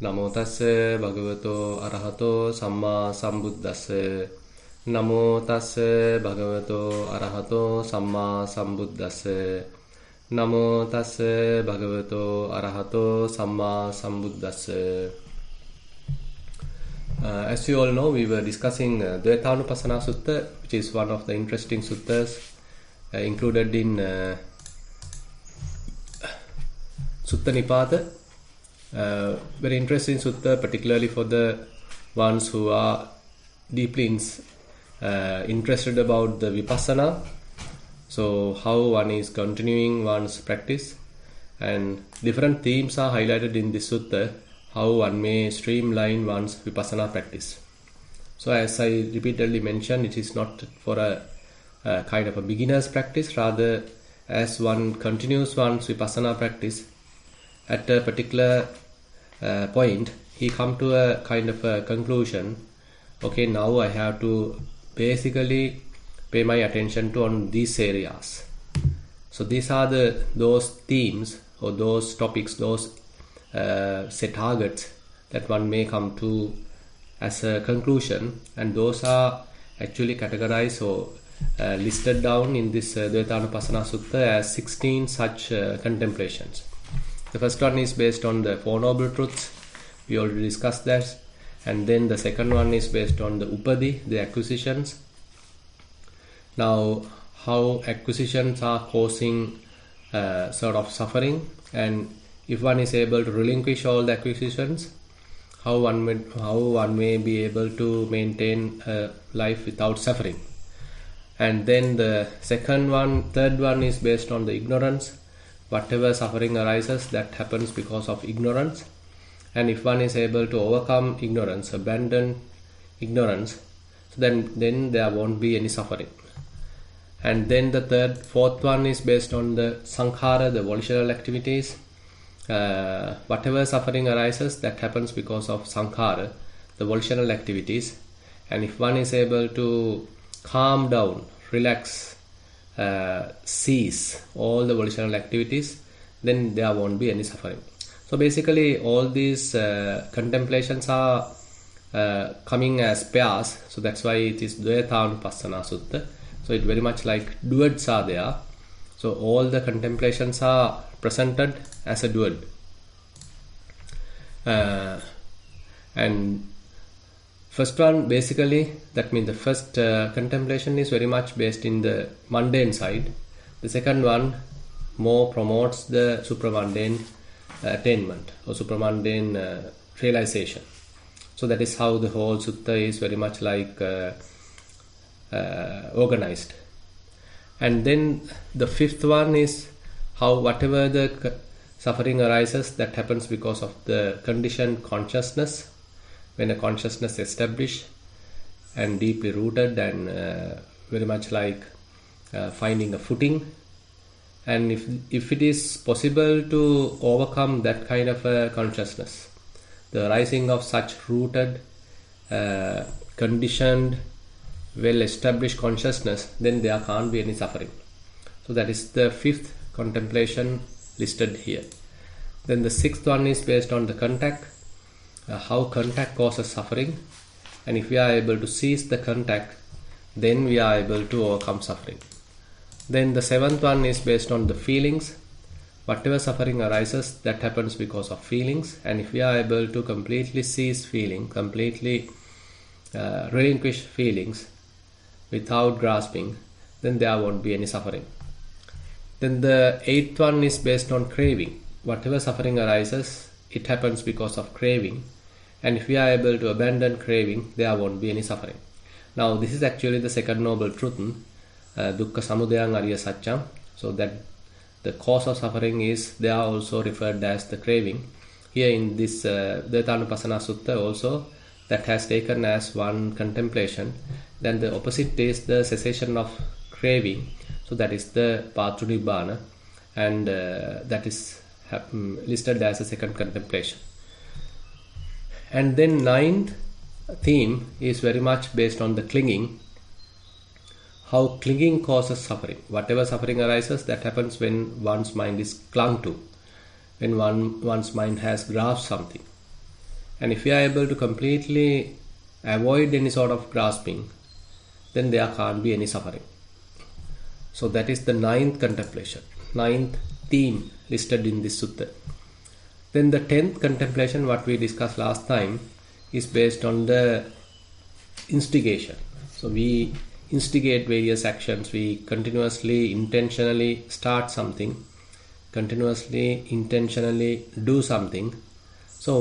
Namo tassa bhagavato arahato samma sambuddhassa. Namo tassa bhagavato arahato samma sambuddhassa. Namo tassa bhagavato arahato samma sambuddhassa. As you all know, we were discussing Dvayatanupassana Sutta, which is one of the interesting suttas included in Sutta Nipata. Very interesting sutta, particularly for the ones who are deeply interested about the vipassana. So how one is continuing one's practice, and different themes are highlighted in this sutta, how one may streamline one's vipassana practice. So as I repeatedly mentioned, it is not for a kind of a beginner's practice, rather as one continues one's vipassana practice, at a particular point he come to a kind of a conclusion. Okay, now I have to basically pay my attention to on these areas. So these are those themes or those topics, those set targets that one may come to as a conclusion, and those are actually categorized or listed down in this Dvayatanupassana Sutta as 16 such contemplations. The first one is based on the Four Noble Truths. We already discussed that. And then the second one is based on the Upadi, the acquisitions. Now, how acquisitions are causing sort of suffering, and if one is able to relinquish all the acquisitions, how one may be able to maintain a life without suffering. And then the third one is based on the ignorance. Whatever suffering arises, that happens because of ignorance. And if one is able to overcome ignorance, abandon ignorance, so then there won't be any suffering. And then the fourth one is based on the sankhara, the volitional activities. Whatever suffering arises, that happens because of sankhara, the volitional activities. And if one is able to calm down, relax, cease all the volitional activities, then there won't be any suffering. So basically all these contemplations are coming as pairs, so that's why it is Dvayatanupassana Sutta. So it very much like duets are there. So all the contemplations are presented as a duet. And first one, basically, that means the first contemplation is very much based in the mundane side. The second one more promotes the supramundane attainment or supramundane realization. So that is how the whole sutta is very much like organized. And then the fifth one is how whatever the suffering arises, that happens because of the conditioned consciousness. When a consciousness is established and deeply rooted and very much like finding a footing, and if it is possible to overcome that kind of a consciousness, the rising of such rooted, conditioned, well-established consciousness, then there can't be any suffering. So that is the fifth contemplation listed here. Then the sixth one is based on the contact. How contact causes suffering, and if we are able to cease the contact, then we are able to overcome suffering. Then the seventh one is based on the feelings. Whatever suffering arises, that happens because of feelings, and if we are able to completely cease feeling, completely relinquish feelings without grasping, then there won't be any suffering. Then the eighth one is based on craving. Whatever suffering arises, it happens because of craving, and if we are able to abandon craving, there won't be any suffering. Now this is actually the second noble truth, dukkha samudayam ariya satyam. So that the cause of suffering is there also referred as the craving. Here in this Dvayatanupassana Sutta also, that has taken as one contemplation. Then the opposite is the cessation of craving. So that is the path to Nibbana, and that is listed as a second contemplation. And then ninth theme is very much based on the clinging. How clinging causes suffering. Whatever suffering arises, that happens when one's mind is clung to, when one's mind has grasped something. And if we are able to completely avoid any sort of grasping, then there can't be any suffering. So that is the ninth contemplation, ninth theme listed in this sutta. Then the 10th contemplation, what we discussed last time, is based on the instigation. So we instigate various actions, we continuously, intentionally start something, continuously, intentionally do something. So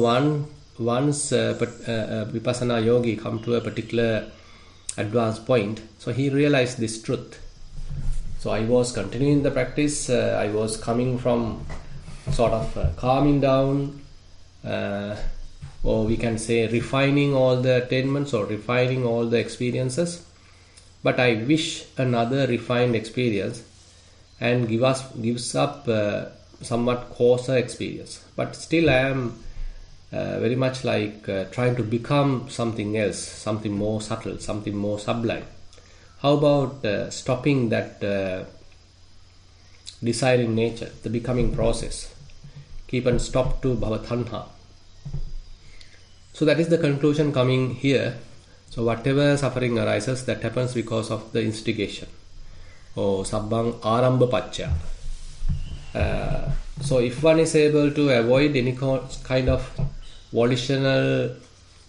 once Vipassana yogi come to a particular advanced point, so he realized this truth. So I was continuing the practice, I was coming from sort of calming down, or we can say refining all the attainments or refining all the experiences, but I wish another refined experience and gives up somewhat coarser experience. But still I am very much like trying to become something else, something more subtle, something more sublime. How about stopping that desiring nature, the becoming process? Keep and stop to bhavatanha. So that is the conclusion coming here. So whatever suffering arises, that happens because of the instigation. Or sabbang arambha pacca. So if one is able to avoid any kind of volitional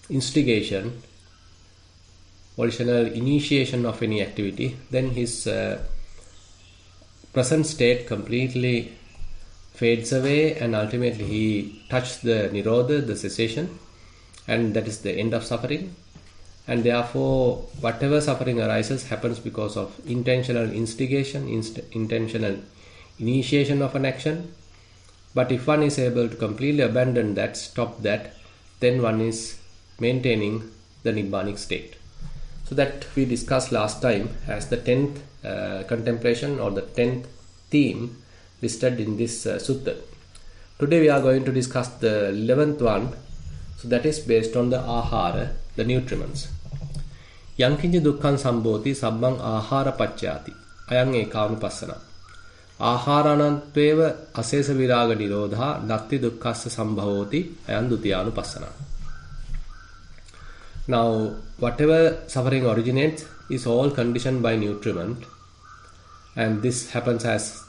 instigation, volitional initiation of any activity, then his present state completely fades away, and ultimately he touches the nirodha, the cessation, and that is the end of suffering. And therefore whatever suffering arises happens because of intentional instigation, intentional initiation of an action. But if one is able to completely abandon that, stop that, then one is maintaining the nibbanic state. So that we discussed last time as the 10th contemplation or the 10th theme listed in this sutta. Today we are going to discuss the 11th one. So that is based on the ahara, the nutriments. Yankinja dukkhan sambhoti sabbang ahara paccayati. Ayang ekanupassana. Aharanantweva asesa viraga nirodha natti dukkassa sambhavoti. Ayang dutiyanupassana. Now, whatever suffering originates is all conditioned by nutriment, and this happens as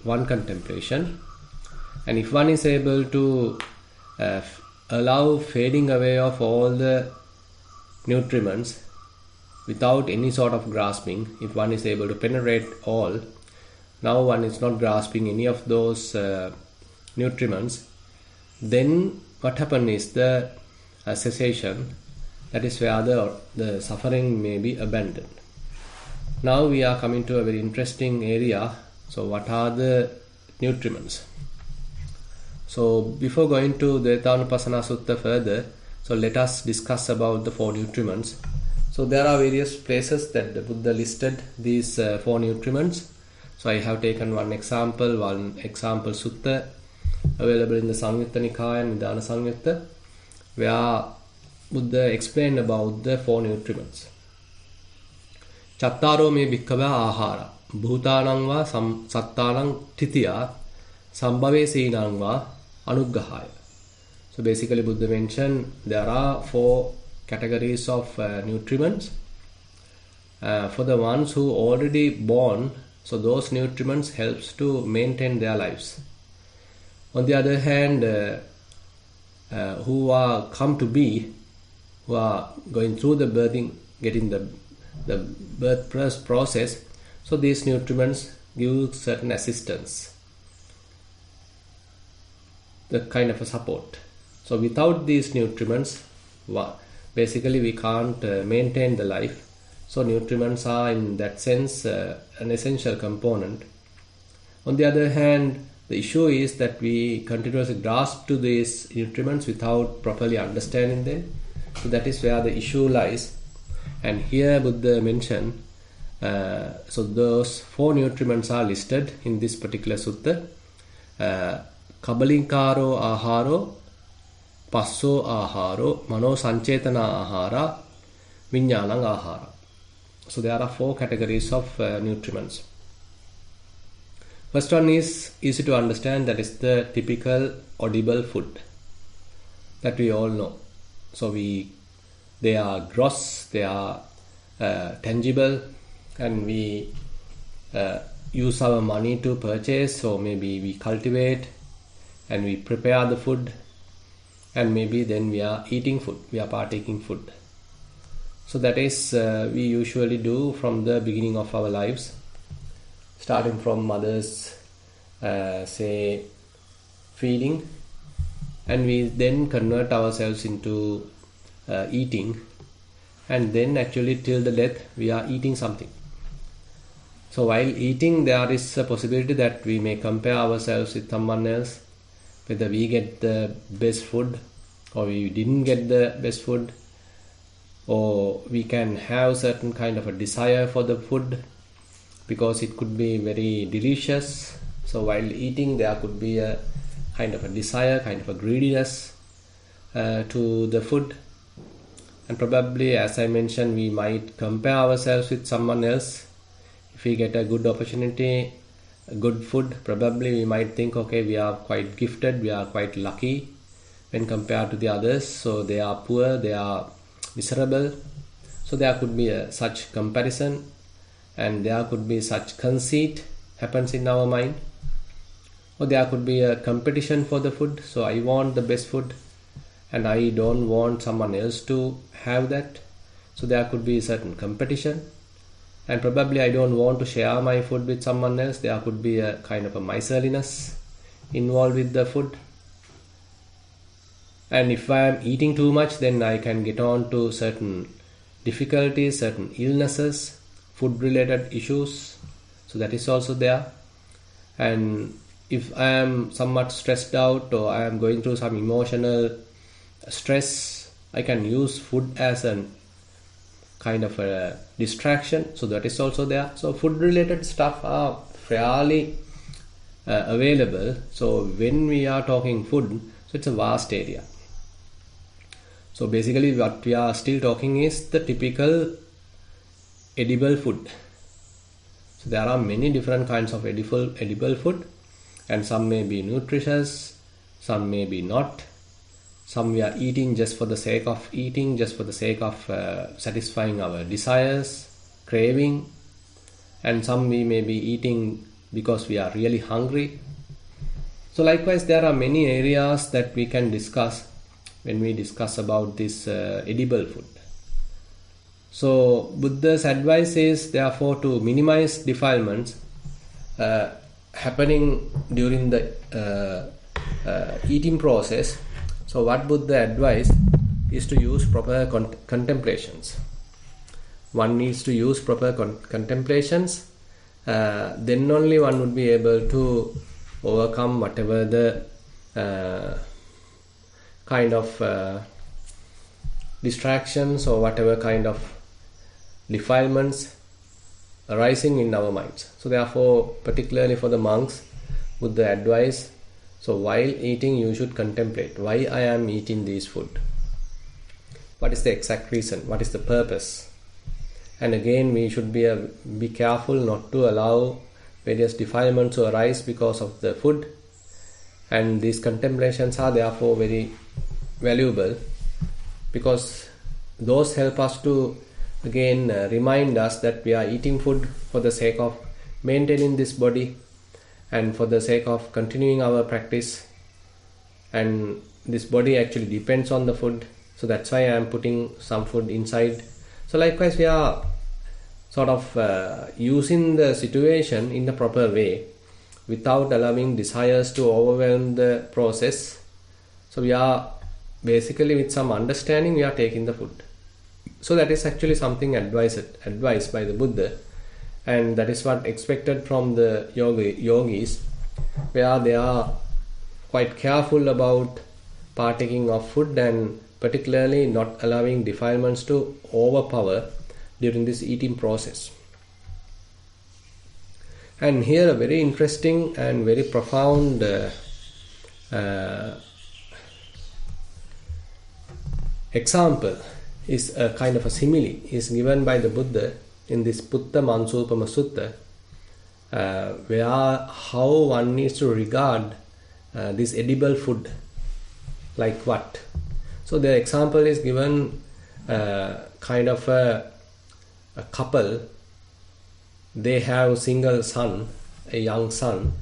one contemplation. And if one is able to allow fading away of all the nutriments without any sort of grasping, if one is able to penetrate all, now one is not grasping any of those nutriments, then what happens is the cessation. That is where the suffering may be abandoned. Now we are coming to a very interesting area. So what are the nutriments? So before going to the Dvayatanupassana Sutta further, so let us discuss about the 4 nutriments. So there are various places that the Buddha listed these 4 nutriments. So I have taken one example sutta available in the Samyutta Nikaya and Nidana Samyutta, where Buddha explained about the 4 nutriments. Chattaro me bhikkhave ahara bhutanang va sattanang titiya sambhave sinang va anuggahaya. So basically Buddha mentioned there are 4 categories of nutriments. For the ones who already born, so those nutriments helps to maintain their lives. On the other hand, who are come to be, who are going through the birthing, getting the birth process, so these nutriments give certain assistance, the kind of a support. So without these nutriments, basically we can't maintain the life. So nutriments are in that sense an essential component. On the other hand, the issue is that we continuously grasp to these nutriments without properly understanding them. So that is where the issue lies. And here Buddha mentioned, so those 4 nutriments are listed in this particular sutta. Kabalinkaro aharo, passo aharo, mano sancetana ahara, viññānaṃ ahara. So there are 4 categories of nutriments. First one is easy to understand, that is the typical audible food. that we all know. So they are gross, they are tangible, and we use our money to purchase, or maybe we cultivate and we prepare the food, and maybe then we are eating food, we are partaking food. So that is we usually do from the beginning of our lives, starting from mother's say feeding, and we then convert ourselves into eating, and then actually till the death we are eating something. So while eating, there is a possibility that we may compare ourselves with someone else, whether we get the best food or we didn't get the best food, or we can have certain kind of a desire for the food because it could be very delicious. So while eating, there could be a kind of a desire, kind of a greediness to the food, and probably, as I mentioned, we might compare ourselves with someone else. If we get a good opportunity, good food, probably we might think, okay, we are quite gifted, we are quite lucky when compared to the others. So they are poor, they are miserable. So there could be such comparison, and there could be such conceit happens in our mind. Or there could be a competition for the food. So I want the best food and I don't want someone else to have that. So there could be certain competition. And probably I don't want to share my food with someone else. There could be a kind of a miserliness involved with the food. And if I am eating too much, then I can get on to certain difficulties, certain illnesses, food related issues. So that is also there. And if I am somewhat stressed out, or I am going through some emotional stress, I can use food as a kind of a distraction. So that is also there. So food related stuff are fairly available. So when we are talking food, so it's a vast area. So basically what we are still talking is the typical edible food. So there are many different kinds of edible food, and some may be nutritious, some may be not. Some we are eating just for the sake of eating, just for the sake of satisfying our desires, craving, and some we may be eating because we are really hungry. So likewise, there are many areas that we can discuss when we discuss about this edible food. So Buddha's advice is therefore to minimize defilements happening during the eating process. So what Buddha advised is to use proper contemplations. One needs to use proper contemplations. Then only one would be able to overcome whatever the kind of distractions or whatever kind of defilements arising in our minds. So therefore, particularly for the monks, Buddha advice, so while eating you should contemplate why I am eating this food. What is the exact reason? What is the purpose? And again, we should be careful not to allow various defilements to arise because of the food. And these contemplations are therefore very valuable, because those help us to again remind us that we are eating food for the sake of maintaining this body and for the sake of continuing our practice, and this body actually depends on the food. So that's why I am putting some food inside. So likewise, we are sort of using the situation in the proper way without allowing desires to overwhelm the process. So we are basically, with some understanding, we are taking the food. So that is actually something advised by the Buddha, and that is what expected from the yogis, where they are quite careful about partaking of food and particularly not allowing defilements to overpower during this eating process. And here a very interesting and very profound example is a kind of a simile is given by the Buddha in this Putta Mansupama Sutta, where how one needs to regard this edible food, like what? So the example is given kind of a couple. They have a single son, a young son,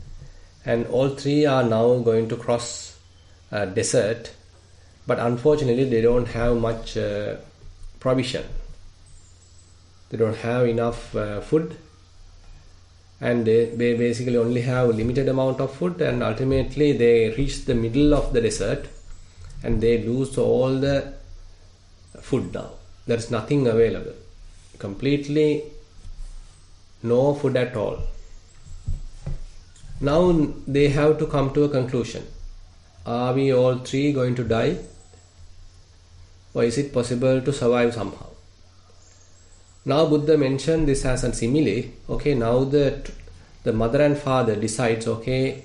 and all three are now going to cross a desert, but unfortunately they don't have much provision. They don't have enough food, and they basically only have a limited amount of food, and ultimately they reach the middle of the desert and they lose all the food now. There is nothing available. Completely no food at all. Now they have to come to a conclusion. Are we all three going to die? Or is it possible to survive somehow? Now Buddha mentioned this as a simile. Okay, now the mother and father decides, okay,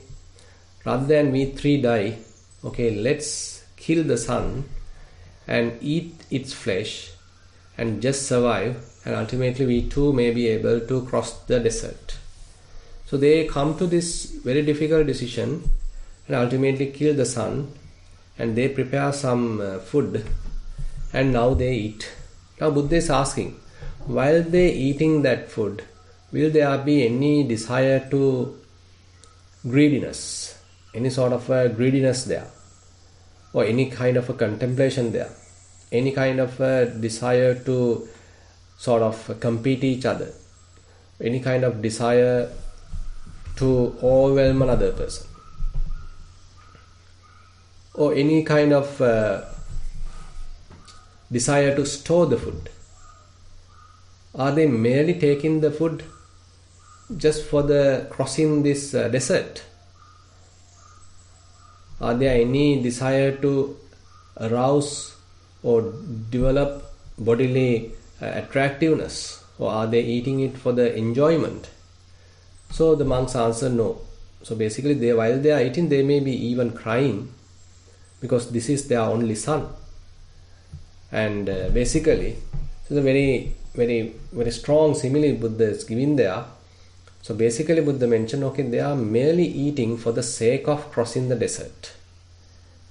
rather than we three die, okay, let's kill the son and eat its flesh and just survive, and ultimately we too may be able to cross the desert. So they come to this very difficult decision and ultimately kill the son, and they prepare some food and now they eat. Now Buddha is asking, while they eating that food, will there be any desire to greediness, any sort of a greediness there, or any kind of a contemplation there, any kind of a desire to sort of compete each other, any kind of desire to overwhelm another person, or any kind of desire to store the food? Are they merely taking the food just for the crossing this desert? Are there any desire to arouse or develop bodily attractiveness, or are they eating it for the enjoyment? So the monks answer no. So basically while they are eating, they may be even crying because this is their only son. And basically, so the very strong simile Buddha is giving there. So basically Buddha mentioned, okay, they are merely eating for the sake of crossing the desert.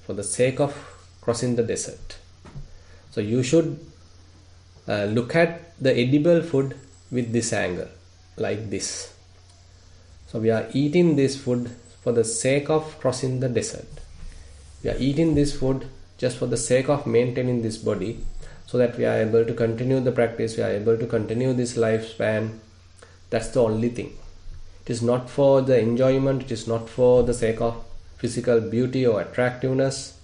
For the sake of crossing the desert. So you should look at the edible food with this angle, like this. So we are eating this food for the sake of crossing the desert. We are eating this food just for the sake of maintaining this body, so that we are able to continue the practice, we are able to continue this lifespan. That's the only thing. It is not for the enjoyment, it is not for the sake of physical beauty or attractiveness,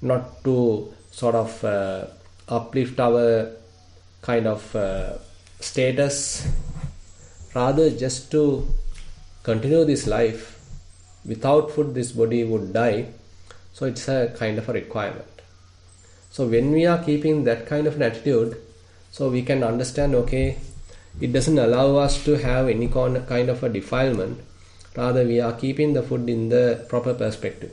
not to sort of uplift our kind of status, rather just to continue this life. Without food this body would die, so it's a kind of a requirement. So when we are keeping that kind of an attitude, so we can understand, okay, it doesn't allow us to have any kind of a defilement, rather we are keeping the food in the proper perspective.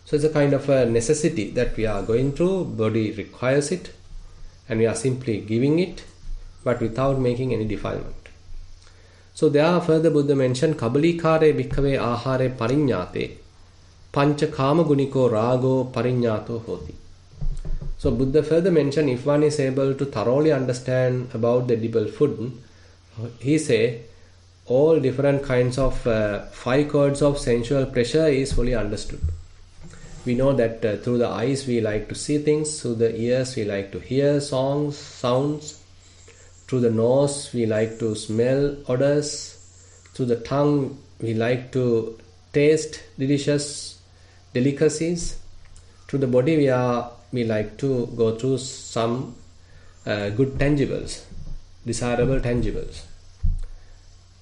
So it's a kind of a necessity that we are going through, body requires it, and we are simply giving it, but without making any defilement. So there further Buddha mentioned, Kabalikare bhikkhave ahare pariññāte pancha kama guniko rago pariññāto hoti. So Buddha further mentioned, if one is able to thoroughly understand about the edible food, he say all different kinds of 5 chords of sensual pleasure is fully understood. We know that through the eyes we like to see things, through the ears we like to hear songs, sounds, through the nose we like to smell odors, through the tongue we like to taste delicious delicacies, through the body we like to go through some good tangibles, desirable tangibles,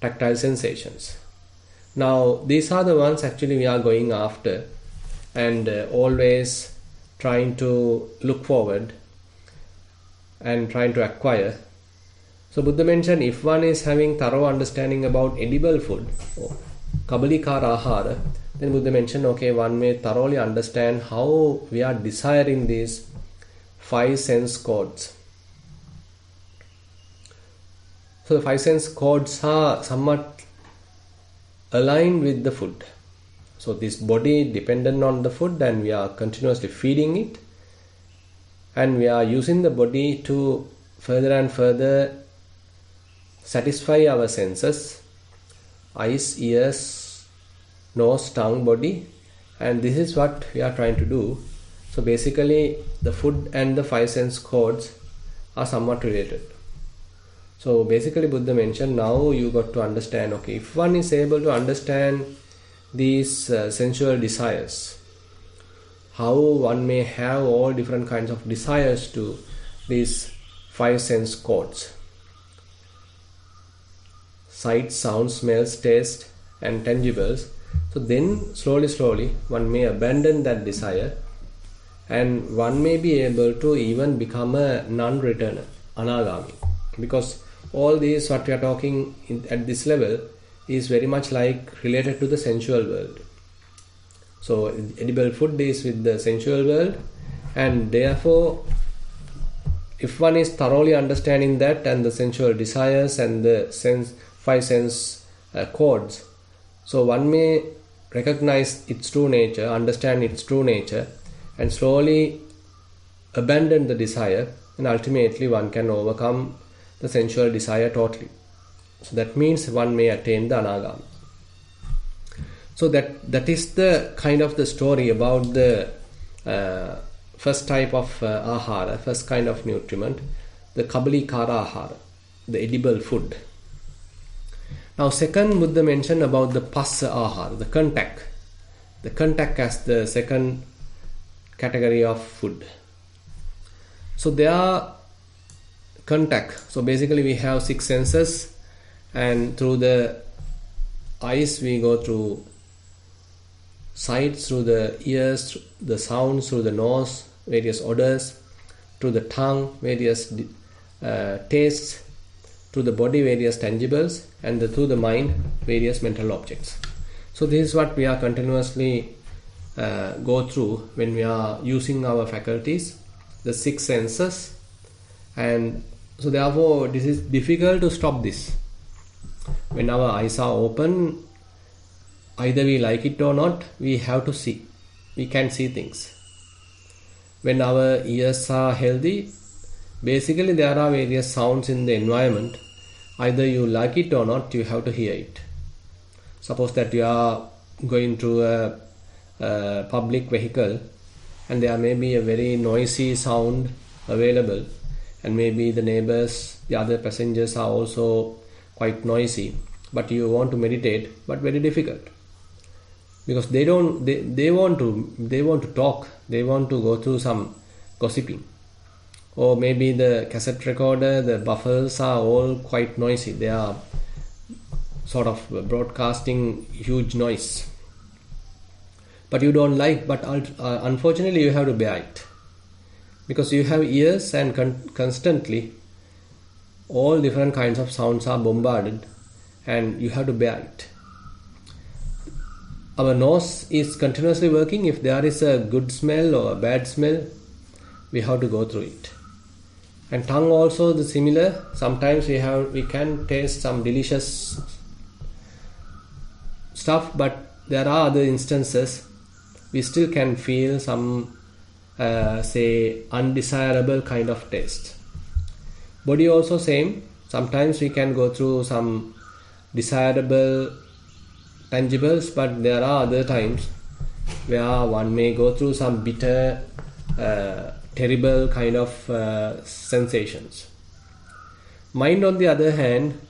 tactile sensations. Now these are the ones actually we are going after, and always trying to look forward and trying to acquire. So Buddha mentioned, if one is having thorough understanding about edible food, or kabalikara ahara, then Buddha mentioned, okay, one may thoroughly understand how we are desiring these 5 sense codes. So the 5 sense codes are somewhat aligned with the food. So this body dependent on the food, and we are continuously feeding it, and we are using the body to further and further satisfy our senses: eyes, ears, nose, tongue, body. And this is what we are trying to do. So basically the food and the five sense codes are somewhat related. So basically Buddha mentioned, now you got to understand, okay, if one is able to understand these sensual desires, how one may have all different kinds of desires to these five sense codes: sight, sound, smells, taste and tangibles. So then slowly one may abandon that desire, and one may be able to even become a non-returner, anagami. Because all these what we are talking at this level is very much like related to the sensual world. So edible food is with the sensual world, and therefore if one is thoroughly understanding that and the sensual desires and the five sense codes, so one may recognize its true nature, understand its true nature, and slowly abandon the desire, and ultimately one can overcome the sensual desire totally. So that means one may attain the anagami. So that is the kind of the story about the first type of ahara, first kind of nutriment, the kabalikara ahara, the edible food. Now second, Buddha mentioned about the passa ahara, the contact. The contact as the second category of food. So there are contact. So basically we have six senses, and through the eyes we go through sight, through the ears, the sounds, through the nose, various odors, through the tongue, various tastes, through the body, various tangibles, and through the mind, various mental objects. So this is what we are continuously go through when we are using our faculties, the six senses. And so therefore this is difficult to stop this. When our eyes are open, either we like it or not, we have to see. We can see things. When our ears are healthy, basically there are various sounds in the environment. Either you like it or not, you have to hear it. Suppose that you are going through a public vehicle, and there may be a very noisy sound available, and maybe the neighbors, the other passengers are also quite noisy, but you want to meditate, but very difficult, because they want to talk, they want to go through some gossiping, or maybe the cassette recorder, the buffers are all quite noisy, they are sort of broadcasting huge noise, but you don't like, but unfortunately you have to bear it, because you have ears, and constantly all different kinds of sounds are bombarded, and you have to bear it. Our nose is continuously working. If there is a good smell or a bad smell, we have to go through it. And tongue also the similar. Sometimes we can taste some delicious stuff, but there are other instances we still can feel some say undesirable kind of taste. Body also same. Sometimes we can go through some desirable tangibles, but there are other times where one may go through some bitter, terrible kind of sensations. Mind, on the other hand,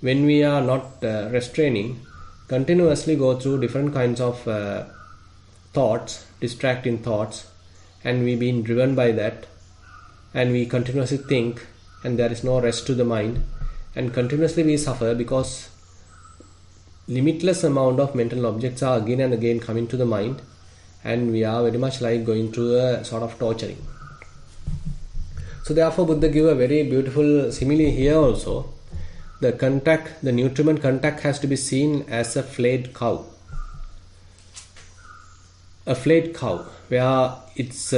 when we are not restraining, continuously go through different kinds of thoughts, distracting thoughts, and we being driven by that, and we continuously think, and there is no rest to the mind, and continuously we suffer because limitless amount of mental objects are again and again coming to the mind, and we are very much like going through a sort of torturing. So therefore Buddha give a very beautiful simile here also. The contact, the nutriment contact has to be seen as a flayed cow. A flayed cow where its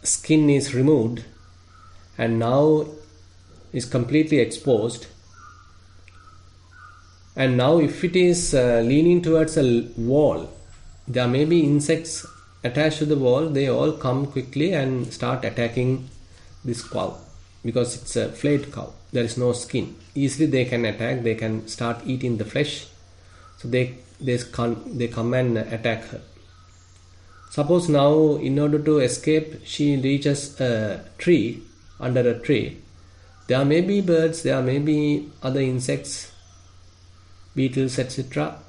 skin is removed and now is completely exposed, and now if it is leaning towards a wall, there may be insects attached to the wall. They all come quickly and start attacking this cow because it's a flayed cow. There is no skin. Easily they can attack. They can start eating the flesh. So they come and attack her. Suppose now, in order to escape, she reaches a tree, under a tree. There may be birds, there may be other insects, beetles, etc.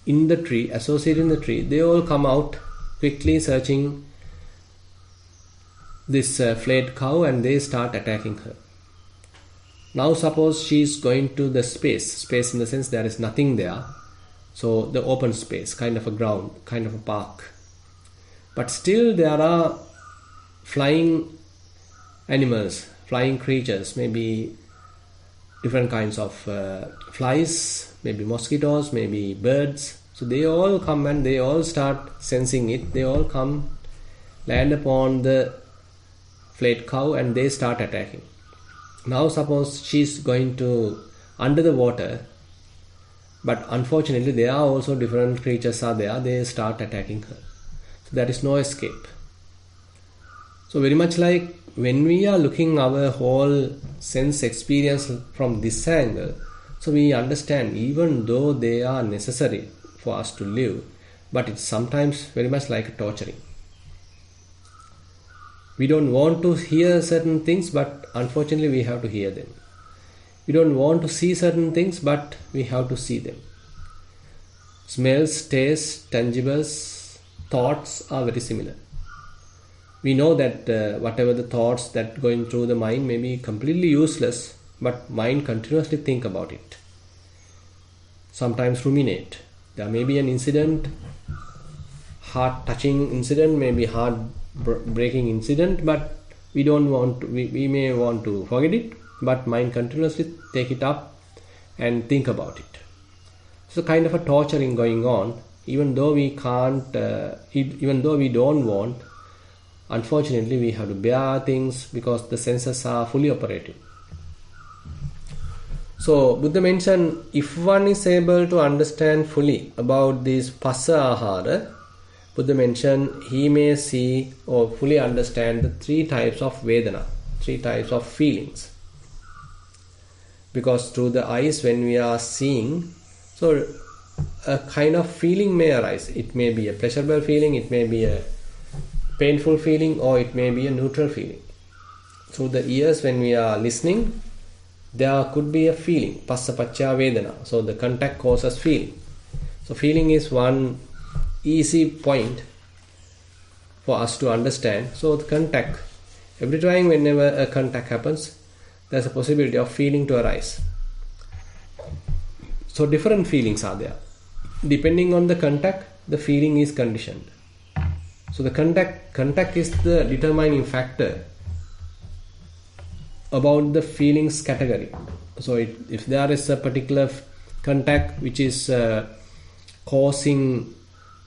in the tree, associated in the tree. They all come out quickly searching this flayed cow and they start attacking her. Now suppose she is going to the space in the sense there is nothing there. So the open space, kind of a ground, kind of a park. But still there are flying animals, flying creatures, maybe different kinds of flies, maybe mosquitoes, maybe birds. So they all come and they all start sensing it. They all come, land upon the flayed cow and they start attacking. Now suppose she's going to under the water, but unfortunately there are also different creatures are there. They start attacking her. So there is no escape. So very much like when we are looking our whole sense experience from this angle, so we understand even though they are necessary for us to live, but it's sometimes very much like torturing. We don't want to hear certain things, but unfortunately we have to hear them. We don't want to see certain things, but we have to see them. Smells, tastes, tangibles, thoughts are very similar. We know that whatever the thoughts that going through the mind may be completely useless, but mind continuously think about it. Sometimes ruminate. There may be an incident, heart-touching incident, maybe heart-breaking incident, but we may want to forget it, but mind continuously take it up and think about it. So kind of a torturing going on, even though we can't, even though we don't want. Unfortunately, we have to bear things because the senses are fully operative. So, Buddha mentioned, if one is able to understand fully about this passa ahara, Buddha mentioned he may see or fully understand the three types of Vedana, three types of feelings. Because through the eyes, when we are seeing, so a kind of feeling may arise. It may be a pleasurable feeling, it may be a painful feeling, or it may be a neutral feeling. Through the ears, when we are listening, there could be a feeling, passa pacca vedana. So the contact causes feeling. So feeling is one easy point for us to understand. So the contact, every time whenever a contact happens, there's a possibility of feeling to arise. So different feelings are there. Depending on the contact, the feeling is conditioned. So the contact is the determining factor about the feelings category. So if there is a particular contact which is causing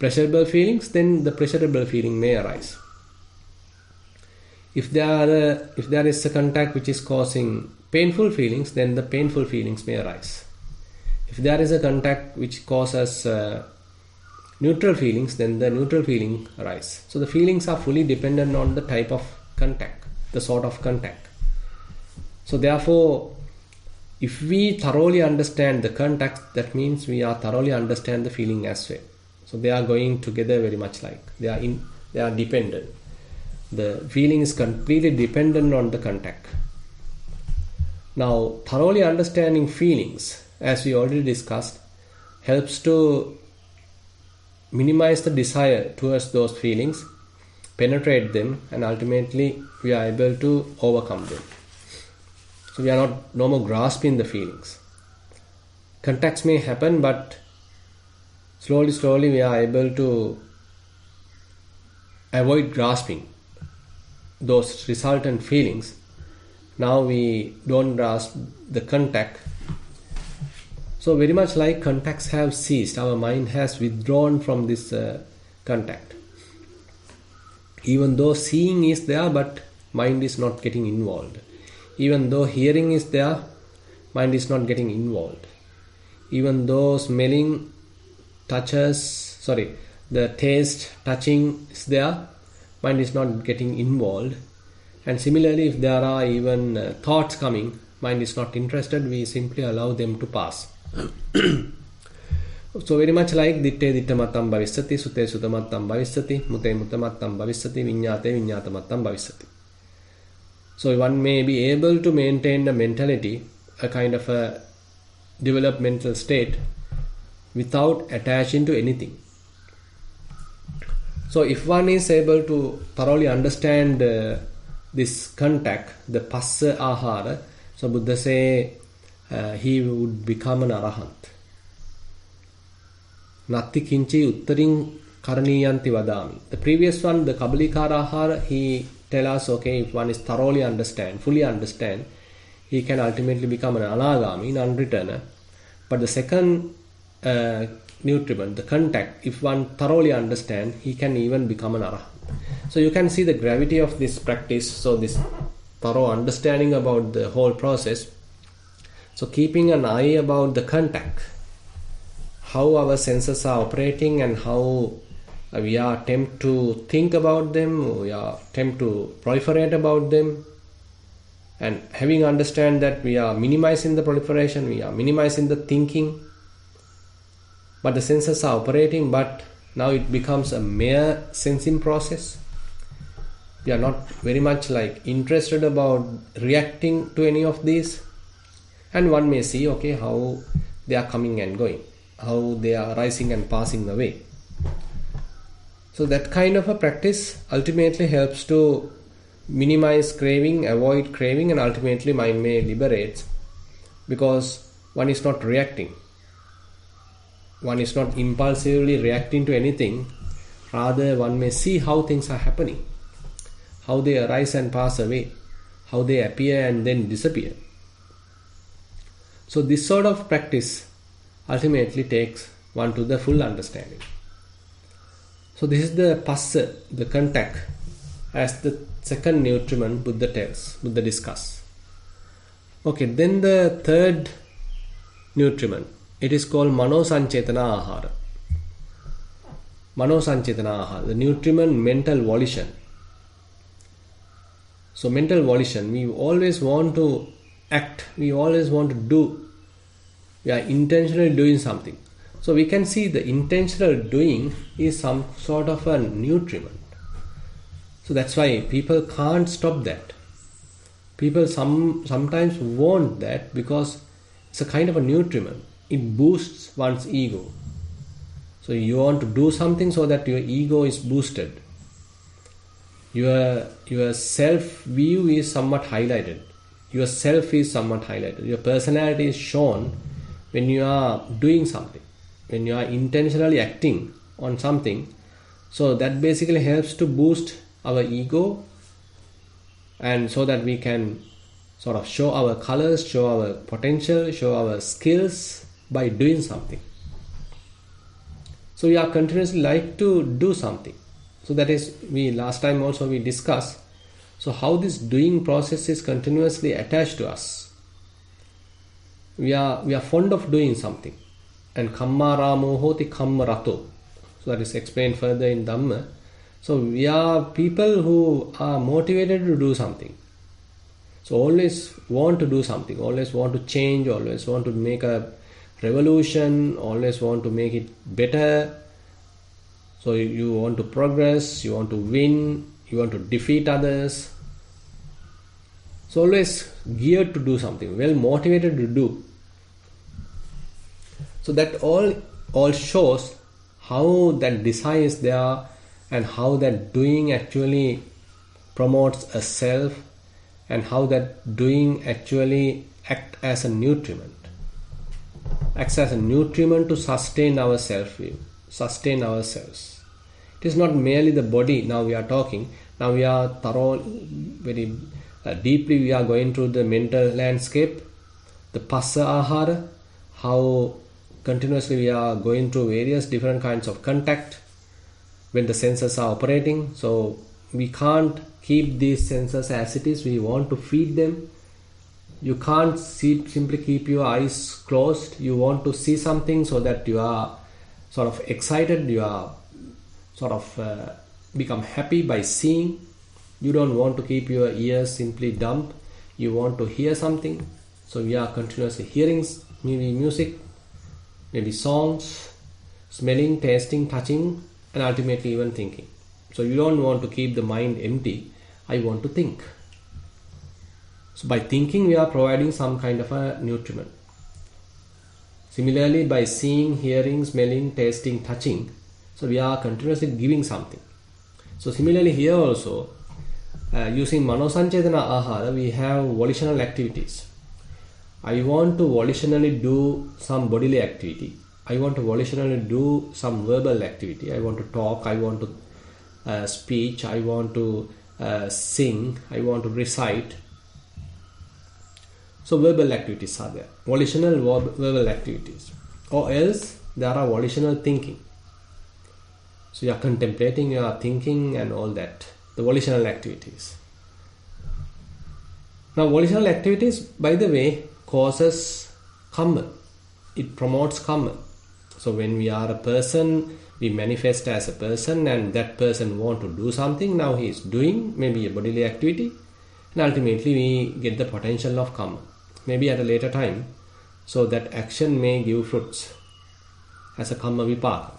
pleasurable feelings, then the pleasurable feeling may arise. If there is a contact which is causing painful feelings, then the painful feelings may arise. If there is a contact which causes neutral feelings, then the neutral feeling arise. So the feelings are fully dependent on the type of contact, the sort of contact. So therefore, if we thoroughly understand the contact, that means we are thoroughly understand the feeling as well. So they are going together very much like they are dependent. The feeling is completely dependent on the contact. Now, thoroughly understanding feelings, as we already discussed, helps to minimize the desire towards those feelings, penetrate them, and ultimately we are able to overcome them. So we are no more grasping the feelings. Contacts may happen, but slowly we are able to avoid grasping those resultant feelings. Now we don't grasp the contact. So very much like contacts have ceased, our mind has withdrawn from this contact. Even though seeing is there, but mind is not getting involved. Even though hearing is there, mind is not getting involved. Even though smelling the taste, touching is there, mind is not getting involved. And similarly, if there are even thoughts coming, mind is not interested, we simply allow them to pass. So very much like ditte dittamattam bhavisati, sute sutamattam bhavisati, mute mutamattam bhavisati, viññāte viññātamattam bhavisati. So one may be able to maintain a mentality, a kind of a developmental state, without attaching to anything. So if one is able to thoroughly understand this contact, the passa ahara, so Buddha say he would become an arahant. Natti kinchi uttaring karaniyanti vadami. The previous one, the kabalikara ahara, he tell us, okay, if one is thoroughly understand, fully understand, he can ultimately become an anagami, non-returner. But the second nutriment, the contact, if one thoroughly understand, he can even become an arahant. So you can see the gravity of this practice. So this thorough understanding about the whole process. So keeping an eye about the contact, how our senses are operating and how we are tempted to think about them, we are tempted to proliferate about them, and having understand that we are minimizing the proliferation, we are minimizing the thinking, but the senses are operating, but now it becomes a mere sensing process. We are not very much like interested about reacting to any of these, and one may see, okay, how they are coming and going, how they are rising and passing away. So that kind of a practice ultimately helps to minimize craving, avoid craving, and ultimately mind may liberate, because one is not reacting. One is not impulsively reacting to anything. Rather, one may see how things are happening, how they arise and pass away, how they appear and then disappear. So this sort of practice ultimately takes one to the full understanding. So this is the passa, the contact, as the second nutriment Buddha tells, Buddha discuss. Okay, then the third nutriment, it is called mano sancetana ahara. Mano sancetana ahara, the nutriment mental volition. So mental volition, we always want to act, we always want to do, we are intentionally doing something. So we can see the intentional doing is some sort of a nutriment. So that's why people can't stop that. People sometimes want that because it's a kind of a nutriment. It boosts one's ego. So you want to do something so that your ego is boosted. Your self-view is somewhat highlighted. Your self is somewhat highlighted. Your personality is shown when you are doing something, when you are intentionally acting on something. So that basically helps to boost our ego, and so that we can sort of show our colors, show our potential, show our skills by doing something. So we are continuously like to do something. So that is, last time also we discussed, so how this doing process is continuously attached to us. We are fond of doing something. And kamma ramo hoti kamma rato. So that is explained further in Dhamma. So we are people who are motivated to do something. So always want to do something, always want to change, always want to make a revolution, always want to make it better. So you want to progress, you want to win, you want to defeat others. So always geared to do something, well motivated to do. So that all shows how that desire is there and how that doing actually promotes a self, and how that doing actually acts as a nutriment. Acts as a nutriment to sustain our self-view, sustain ourselves. It is not merely the body now we are talking. Now we are thorough, very deeply we are going through the mental landscape, the passa ahara, how continuously we are going through various different kinds of contact when the senses are operating. So we can't keep these senses as it is. We want to feed them. You can't simply keep your eyes closed. You want to see something so that you are sort of excited, you are sort of become happy by seeing. You don't want to keep your ears simply dumb. You want to hear something. So we are continuously hearing maybe music, maybe songs, smelling, tasting, touching, and ultimately even thinking. So you don't want to keep the mind empty. I want to think. So by thinking, we are providing some kind of a nutriment. Similarly, by seeing, hearing, smelling, tasting, touching, so we are continuously giving something. So similarly here also, using Manosanchetana Ahara, we have volitional activities. I want to volitionally do some bodily activity. I want to volitionally do some verbal activity. I want to talk, I want to speech, I want to sing, I want to recite. So verbal activities are there. Volitional verbal activities. Or else there are volitional thinking. So you are contemplating, you are thinking and all that. The volitional activities. Now volitional activities, by the way, causes karma. It promotes karma. So when we are a person, we manifest as a person and that person want to do something. Now he is doing maybe a bodily activity and ultimately we get the potential of karma. Maybe at a later time. So that action may give fruits as a karma vipaka.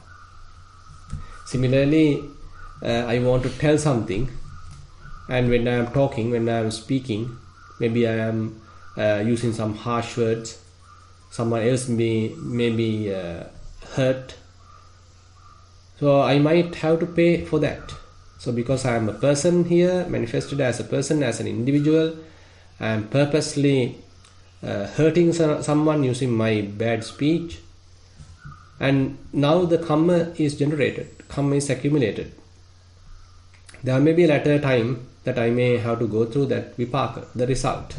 Similarly, I want to tell something and when I am talking, when I am speaking, maybe I am using some harsh words, someone else may be hurt. So I might have to pay for that. So because I am a person here, manifested as a person, as an individual, I am purposely hurting someone using my bad speech, and now the karma is generated, karma is accumulated. There may be a later time that I may have to go through that vipaka, the result.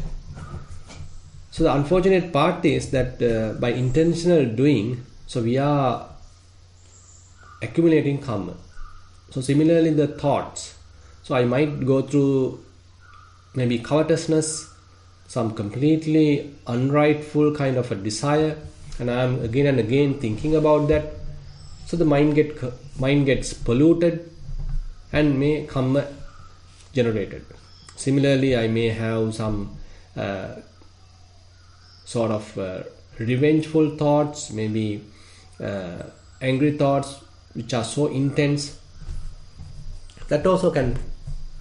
So the unfortunate part is that by intentional doing, so we are accumulating karma. So similarly the thoughts, so I might go through maybe covetousness, some completely unrightful kind of a desire, and I am again and again thinking about that. So the mind gets polluted and may karma generated. Similarly, I may have some sort of revengeful thoughts, maybe angry thoughts which are so intense. That also can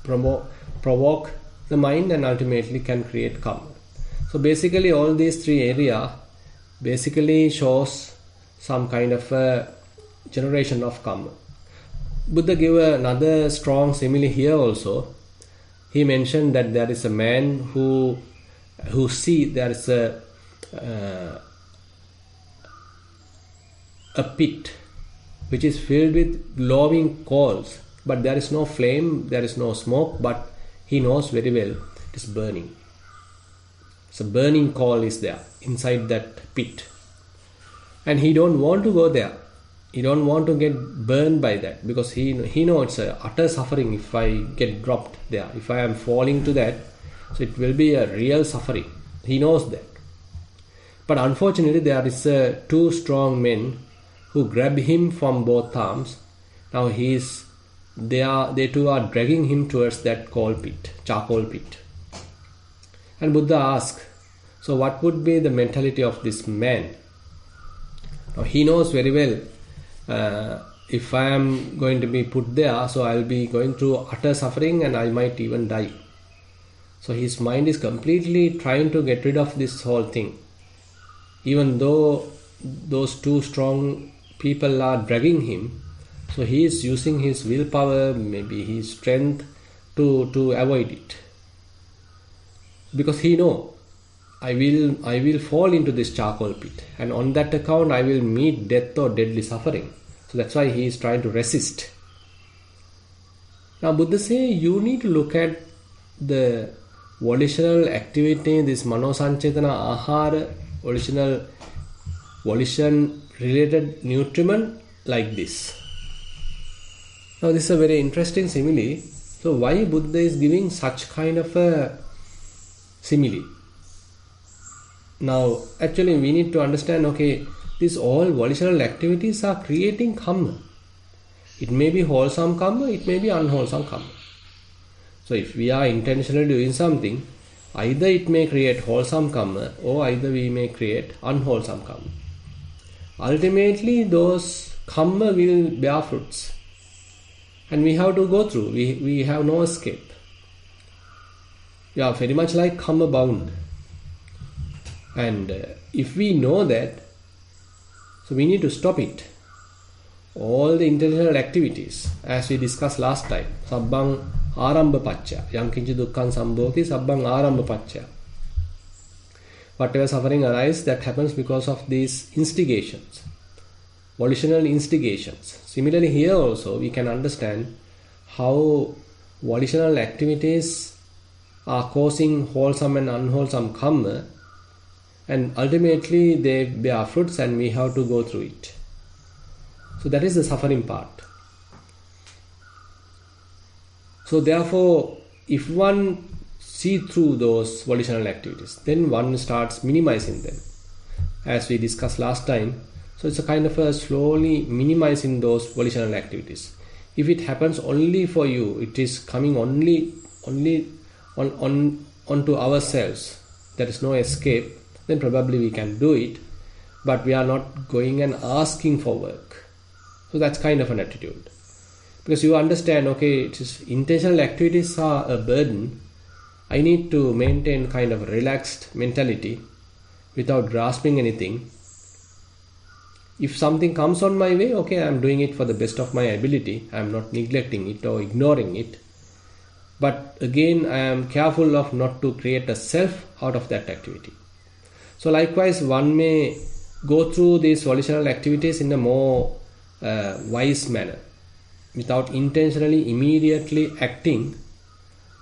provoke the mind and ultimately can create karma. So basically all these three areas basically shows some kind of a generation of karma. Buddha gave another strong simile here also. He mentioned that there is a man who see there is a pit which is filled with glowing coals, but there is no flame, there is no smoke, but he knows very well it is burning. So burning coal is there inside that pit. And he don't want to go there. He don't want to get burned by that because he knows it's a utter suffering if I get dropped there. If I am falling to that, so it will be a real suffering. He knows that. But unfortunately there is two strong men who grab him from both arms. Now they two are dragging him towards that coal pit, charcoal pit. And Buddha asked, so what would be the mentality of this man? Now he knows very well, if I am going to be put there, so I will be going through utter suffering and I might even die. So his mind is completely trying to get rid of this whole thing. Even though those two strong people are dragging him, so he is using his willpower, maybe his strength to avoid it. Because he knows, I will fall into this charcoal pit, and on that account I will meet death or deadly suffering. So that's why he is trying to resist. Now Buddha say you need to look at the volitional activity, this Manosanchetana Ahara, volition related nutriment like this. Now this is a very interesting simile. So why Buddha is giving such kind of a simile? Now actually we need to understand, okay, these all volitional activities are creating karma. It may be wholesome karma, it may be unwholesome karma. So if we are intentionally doing something, either it may create wholesome karma or either we may create unwholesome karma. Ultimately, those karma will bear fruits. And we have to go through. We have no escape. We are very much like karma bound. And if we know that, so we need to stop it. All the intentional activities, as we discussed last time, sabbang arambha pacca, yam kinchi dukkhan sambhoti, sabbang arambha pacca. Whatever suffering arises, that happens because of these instigations, volitional instigations. Similarly, here also we can understand how volitional activities are causing wholesome and unwholesome karma, and ultimately they bear fruits and we have to go through it. So that is the suffering part. So therefore, if one see through those volitional activities, then one starts minimizing them, as we discussed last time. So it's a kind of a slowly minimizing those volitional activities. If it happens only for you, it is coming only onto ourselves, there is no escape, then probably we can do it, but we are not going and asking for work. So that's kind of an attitude. Because you understand, okay, it is intentional activities are a burden. I need to maintain kind of relaxed mentality without grasping anything. If something comes on my way, okay, I am doing it for the best of my ability. I am not neglecting it or ignoring it. But again, I am careful of not to create a self out of that activity. So likewise, one may go through these volitional activities in a more wise manner. Without intentionally, immediately acting,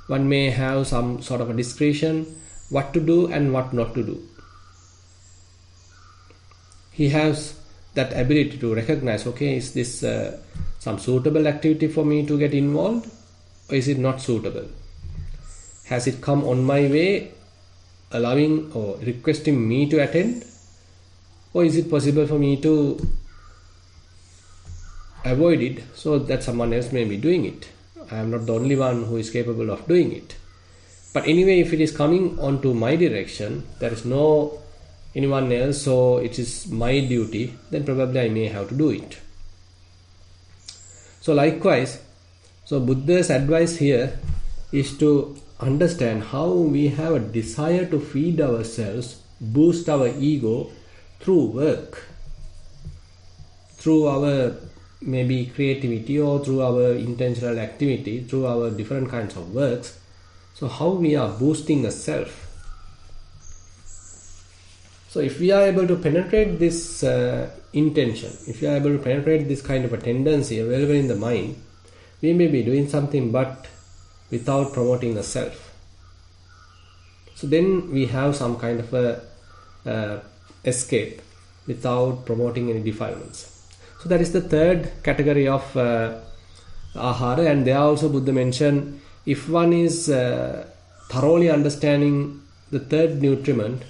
one may have some sort of a discretion what to do and what not to do. He has that ability to recognize, okay, is this some suitable activity for me to get involved, or is it not suitable? Has it come on my way, allowing or requesting me to attend, or is it possible for me to avoid it so that someone else may be doing it? I am not the only one who is capable of doing it. But anyway, if it is coming onto my direction, there is no anyone else, so it is my duty, then probably I may have to do it. So likewise, so Buddha's advice here is to understand how we have a desire to feed ourselves, boost our ego through work, through our maybe creativity or through our intentional activity, through our different kinds of works. So how we are boosting a self. So if we are able to penetrate this intention, if we are able to penetrate this kind of a tendency available in the mind, we may be doing something but without promoting a self. So then we have some kind of a escape without promoting any defilements. So that is the third category of ahara, and there also Buddha mentioned, if one is thoroughly understanding the third nutriment,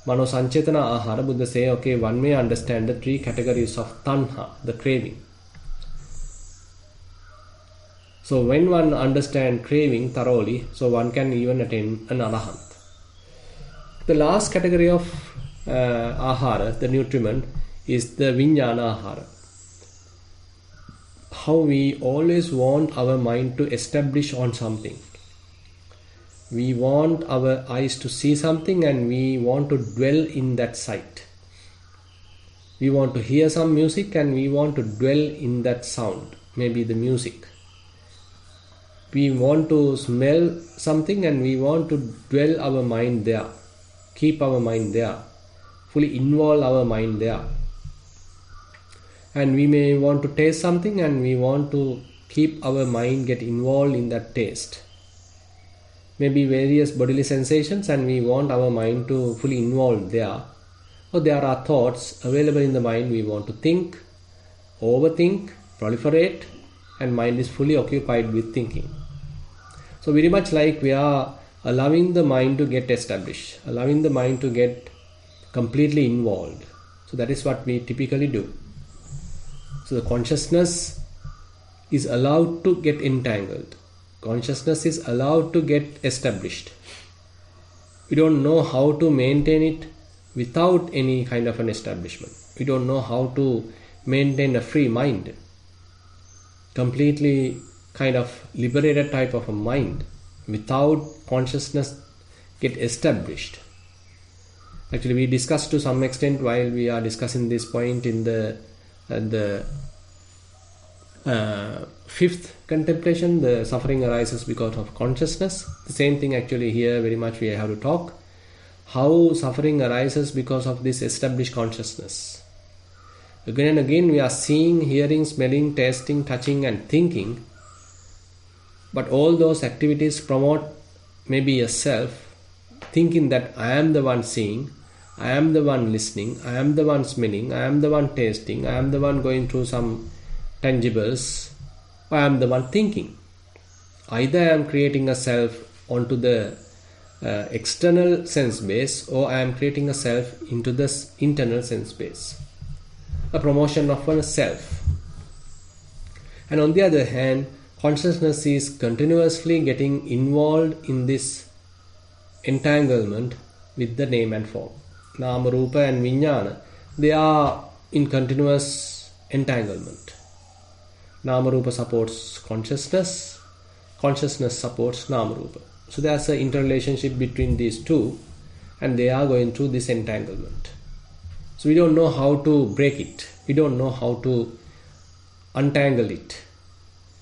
Mano Sanchetana ahara, Buddha say, okay, one may understand the three categories of tanha, the craving. So when one understands craving thoroughly, so one can even attain an arahant. The last category of ahara, the nutriment, is the vijnana ahara. How we always want our mind to establish on something. We want our eyes to see something and we want to dwell in that sight. We want to hear some music and we want to dwell in that sound, maybe the music. We want to smell something and we want to dwell our mind there, keep our mind there, fully involve our mind there. And we may want to taste something and we want to keep our mind get involved in that taste. Maybe various bodily sensations and we want our mind to fully involve there. Or there are thoughts available in the mind, we want to think, overthink, proliferate, and mind is fully occupied with thinking. So very much like we are allowing the mind to get established, allowing the mind to get completely involved. So that is what we typically do. So the consciousness is allowed to get entangled. Consciousness is allowed to get established. We don't know how to maintain it without any kind of an establishment. We don't know how to maintain a free mind, completely kind of liberated type of a mind without consciousness get established. Actually, we discussed to some extent while we are discussing this point in the fifth contemplation, the suffering arises because of consciousness. The same thing actually here very much we have to talk. How suffering arises because of this established consciousness. Again and again we are seeing, hearing, smelling, tasting, touching and thinking. But all those activities promote maybe a self, thinking that I am the one seeing, I am the one listening, I am the one smelling, I am the one tasting, I am the one going through some tangibles, I am the one thinking. Either I am creating a self onto the external sense base, or I am creating a self into this internal sense base. A promotion of a self. And on the other hand, consciousness is continuously getting involved in this entanglement with the name and form. Nama, Rupa and Vijnana, they are in continuous entanglement. Nama Rupa supports consciousness, consciousness supports Nama Rupa. So there's an interrelationship between these two, and they are going through this entanglement. So we don't know how to break it. We don't know how to untangle it.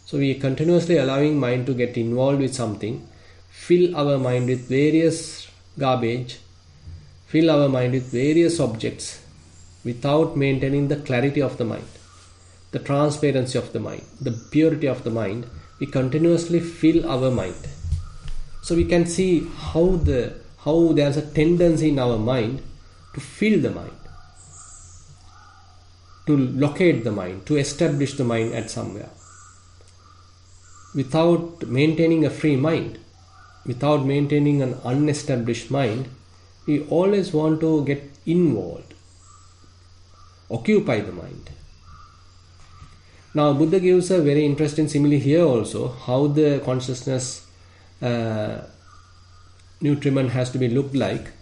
So we are continuously allowing mind to get involved with something, fill our mind with various garbage, fill our mind with various objects without maintaining the clarity of the mind, the transparency of the mind, the purity of the mind. We continuously fill our mind. So we can see how there's a tendency in our mind to fill the mind, to locate the mind, to establish the mind at somewhere. Without maintaining a free mind, without maintaining an unestablished mind, we always want to get involved, occupy the mind. Now Buddha gives a very interesting simile here also, how the consciousness nutriment has to be looked like.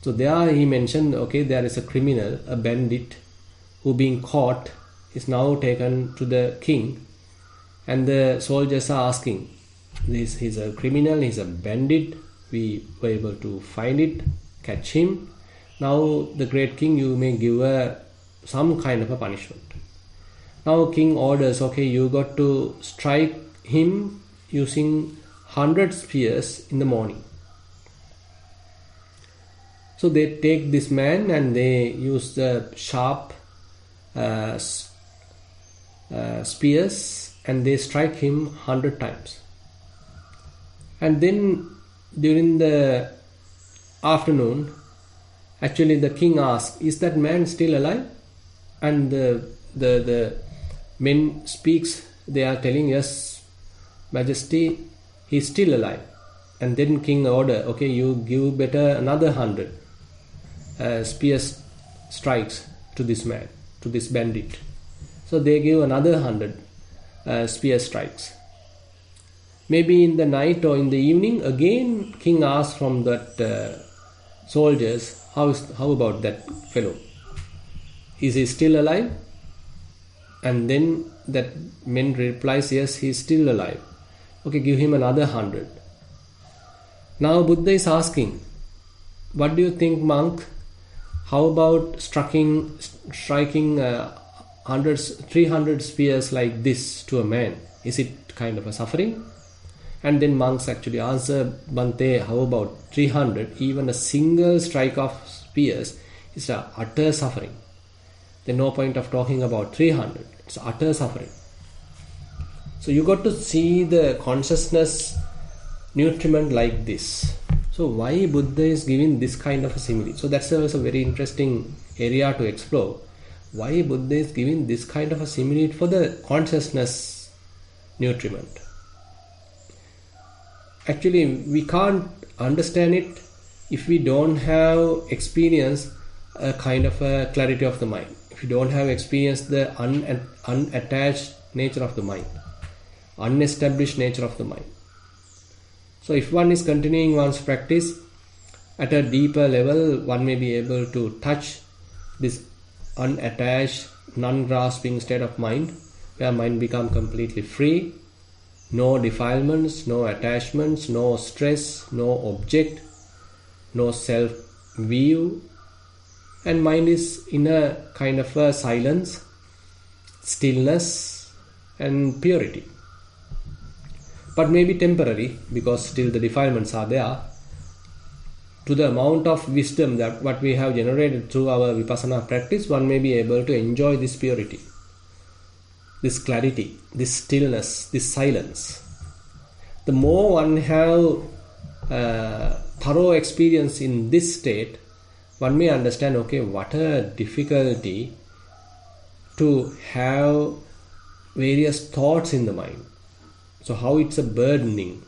So there he mentioned, okay, there is a criminal, a bandit, who being caught is now taken to the king, and the soldiers are asking, he's a criminal, he's a bandit, we were able to find it, catch him. Now the great king, you may give some kind of a punishment. Now king orders, okay, you got to strike him using 100 spears in the morning. So they take this man and they use the sharp spears and they strike him 100 times. And then during the afternoon, actually the king asks, is that man still alive? And the men speaks, they are telling, yes, Majesty, he is still alive. And then king order, okay, you give better another 100 spear strikes to this man, to this bandit. So they give another 100 spear strikes. Maybe in the night or in the evening, again king asks from that soldiers, how about that fellow? Is he still alive? And then that man replies, yes, he is still alive. Okay, give him another 100. Now Buddha is asking, what do you think, monk? How about striking 300 spears like this to a man? Is it kind of a suffering? And then monks actually answer, Bhante, how about 300? Even a single strike of spears is an utter suffering. There's no point of talking about 300. It's utter suffering. So you got to see the consciousness nutriment like this. So why Buddha is giving this kind of a simile? So that's also a very interesting area to explore. Why Buddha is giving this kind of a simile for the consciousness nutriment? Actually, we can't understand it if we don't have experienced a kind of a clarity of the mind. If you don't have experienced the unattached nature of the mind. unestablished nature of the mind. So if one is continuing one's practice at a deeper level, one may be able to touch this unattached, non-grasping state of mind, where mind becomes completely free, no defilements, no attachments, no stress, no object, no self-view, and mind is in a kind of a silence, stillness and purity. But maybe temporary, because still the defilements are there. To the amount of wisdom that what we have generated through our vipassana practice, one may be able to enjoy this purity, this clarity, this stillness, this silence. The more one have thorough experience in this state, one may understand, okay, what a difficulty to have various thoughts in the mind. So how it's a burdening.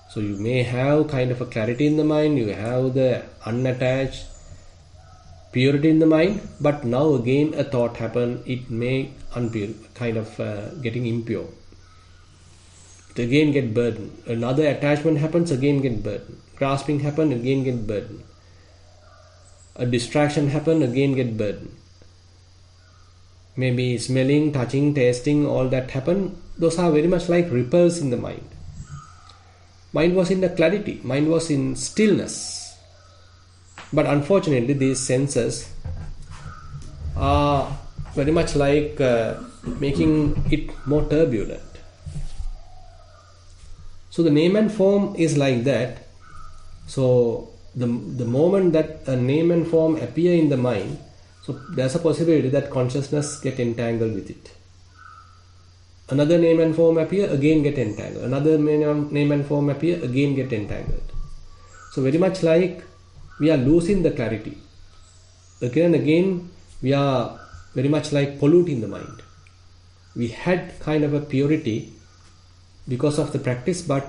So you may have kind of a clarity in the mind, you have the unattached purity in the mind, but now again a thought happen, it may unpure, kind of getting impure. It again get burdened. Another attachment happens, again get burdened. Grasping happen, again get burdened. A distraction happen, again get burdened. Maybe smelling, touching, tasting, all that happen. Those are very much like ripples in the mind. Mind was in the clarity, mind was in stillness. But unfortunately, these senses are very much like making it more turbulent. So the name and form is like that. So the moment that a name and form appear in the mind, so there's a possibility that consciousness get entangled with it. Another name and form appear, again get entangled. Another name and form appear, again get entangled. So very much like we are losing the clarity. Again and again we are very much like polluting the mind. We had kind of a purity because of the practice, but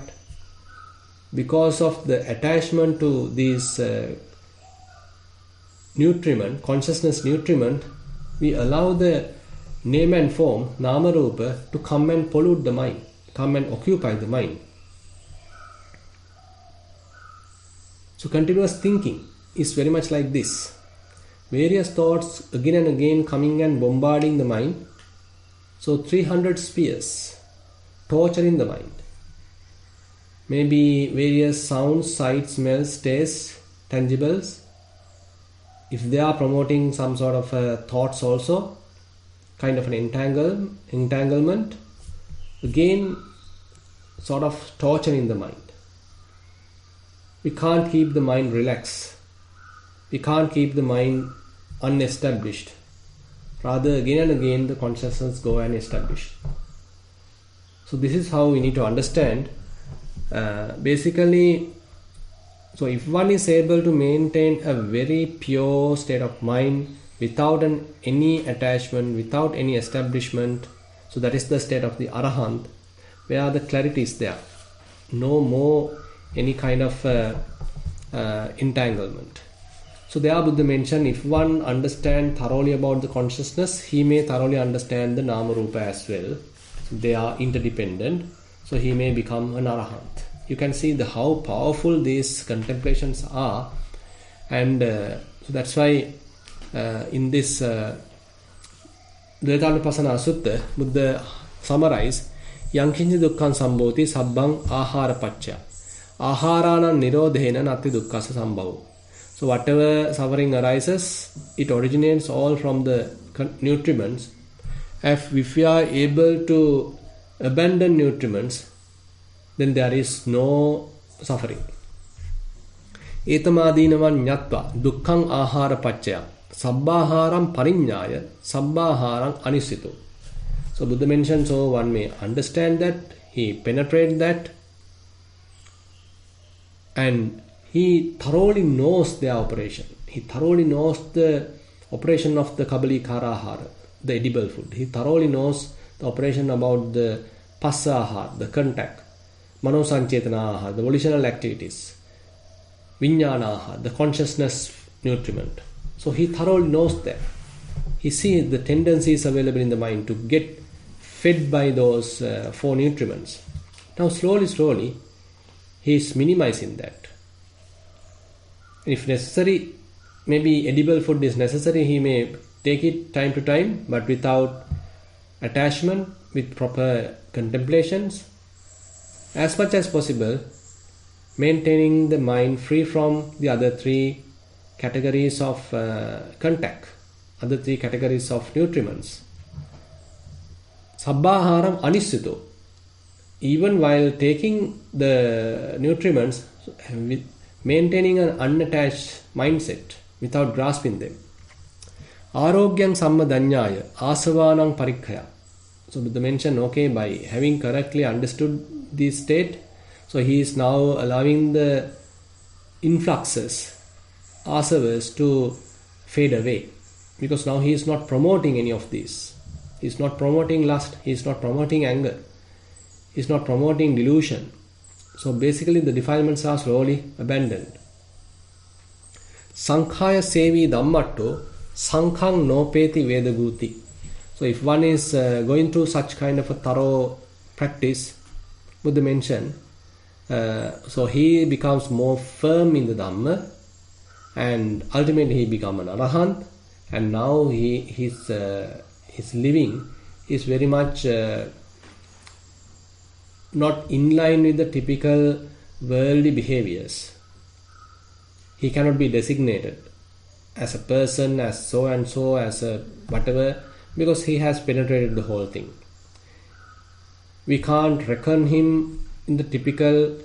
because of the attachment to these nutriment, consciousness nutriment, we allow the name and form, nama rupa, to come and pollute the mind, come and occupy the mind. So continuous thinking is very much like this. Various thoughts again and again coming and bombarding the mind. So 300 spheres torturing the mind. Maybe various sounds, sights, smells, tastes, tangibles. If they are promoting some sort of thoughts also, kind of an entanglement, again sort of torturing the mind. We can't keep the mind relaxed. We can't keep the mind unestablished. Rather, again and again the consciousness go and establish. So this is how we need to understand. Basically, so if one is able to maintain a very pure state of mind without any attachment, without any establishment, so that is the state of the Arahant, where the clarity is there. No more any kind of entanglement. So there Buddha mentioned, if one understands thoroughly about the consciousness, he may thoroughly understand the Nama Rupa as well. So they are interdependent. So he may become an Arahant. You can see how powerful these contemplations are. And so that's why in this Dvayatanupassana Sutta, Buddha summarized, Yankinji dukkhan sambhoti sabbang ahara pacca. Aharana nirodhena nati dukkhasa sambhavu. So whatever suffering arises, it originates all from the nutriments. If we are able to abandon nutriments, then there is no suffering. Etamadinavan nyatva dukkhang ahara paccaya sabbaharam parinyaya sabbaharam anisito. So Buddha mentioned, so one may understand that, he penetrates that, and he thoroughly knows their operation. He thoroughly knows the operation of the kabalikara ahara, the edible food. He thoroughly knows the operation about the passa ahara, the contact, mano sanchetana ahara, the volitional activities, vijnana ahara, the consciousness nutriment. So he thoroughly knows that. He sees the tendencies available in the mind to get fed by those 4 nutriments. Now slowly he is minimizing that. If necessary, maybe edible food is necessary, he may take it time to time, but without attachment, with proper contemplations, as much as possible, maintaining the mind free from the other 3 categories of contact, other 3 categories of nutriments. Sabbāhāram anisito. Even while taking the nutriments, maintaining an unattached mindset without grasping them. Ārogyam sammadanyāya āsavānaṁ parikkaya. So Buddha mentioned, okay, by having correctly understood this state, so he is now allowing the influxes, asavas, to fade away. Because now he is not promoting any of these. He is not promoting lust, he is not promoting anger, he is not promoting delusion. So basically the defilements are slowly abandoned. Sankhaya sevi dhammatto sankhang nopeti vedaguti. So if one is going through such kind of a thorough practice, Buddha mentioned, so he becomes more firm in the Dhamma, and ultimately he becomes an Arahant, and now his living is very much not in line with the typical worldly behaviors. He cannot be designated as a person, as so and so, as a whatever, because he has penetrated the whole thing. We can't reckon him in the typical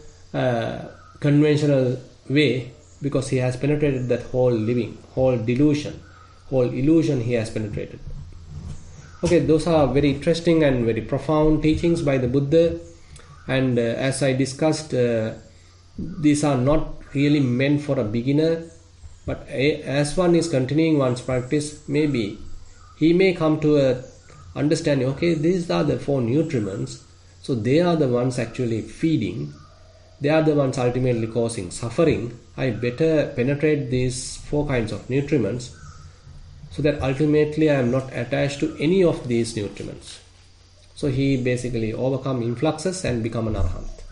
conventional way, because he has penetrated that whole living, whole delusion, whole illusion he has penetrated. Okay, those are very interesting and very profound teachings by the Buddha, and as I discussed, these are not really meant for a beginner, but as one is continuing one's practice, maybe he may come to a understanding, okay, these are the 4 nutriments, so they are the ones actually feeding, they are the ones ultimately causing suffering. I better penetrate these 4 kinds of nutriments, so that ultimately I am not attached to any of these nutriments. So he basically overcome influxes and become an Arahant.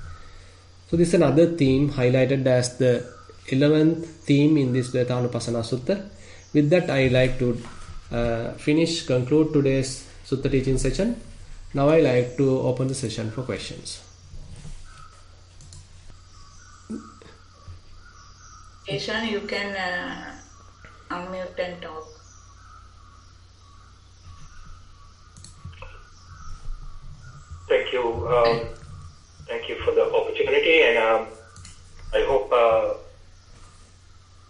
So this is another theme highlighted as the 11th theme in this Dvayatanupassana Sutta. With that, I like to conclude today's Sutta teaching session. Now I like to open the session for questions. Eshan, you can unmute and talk. Thank you. Thank you for the opportunity, and I hope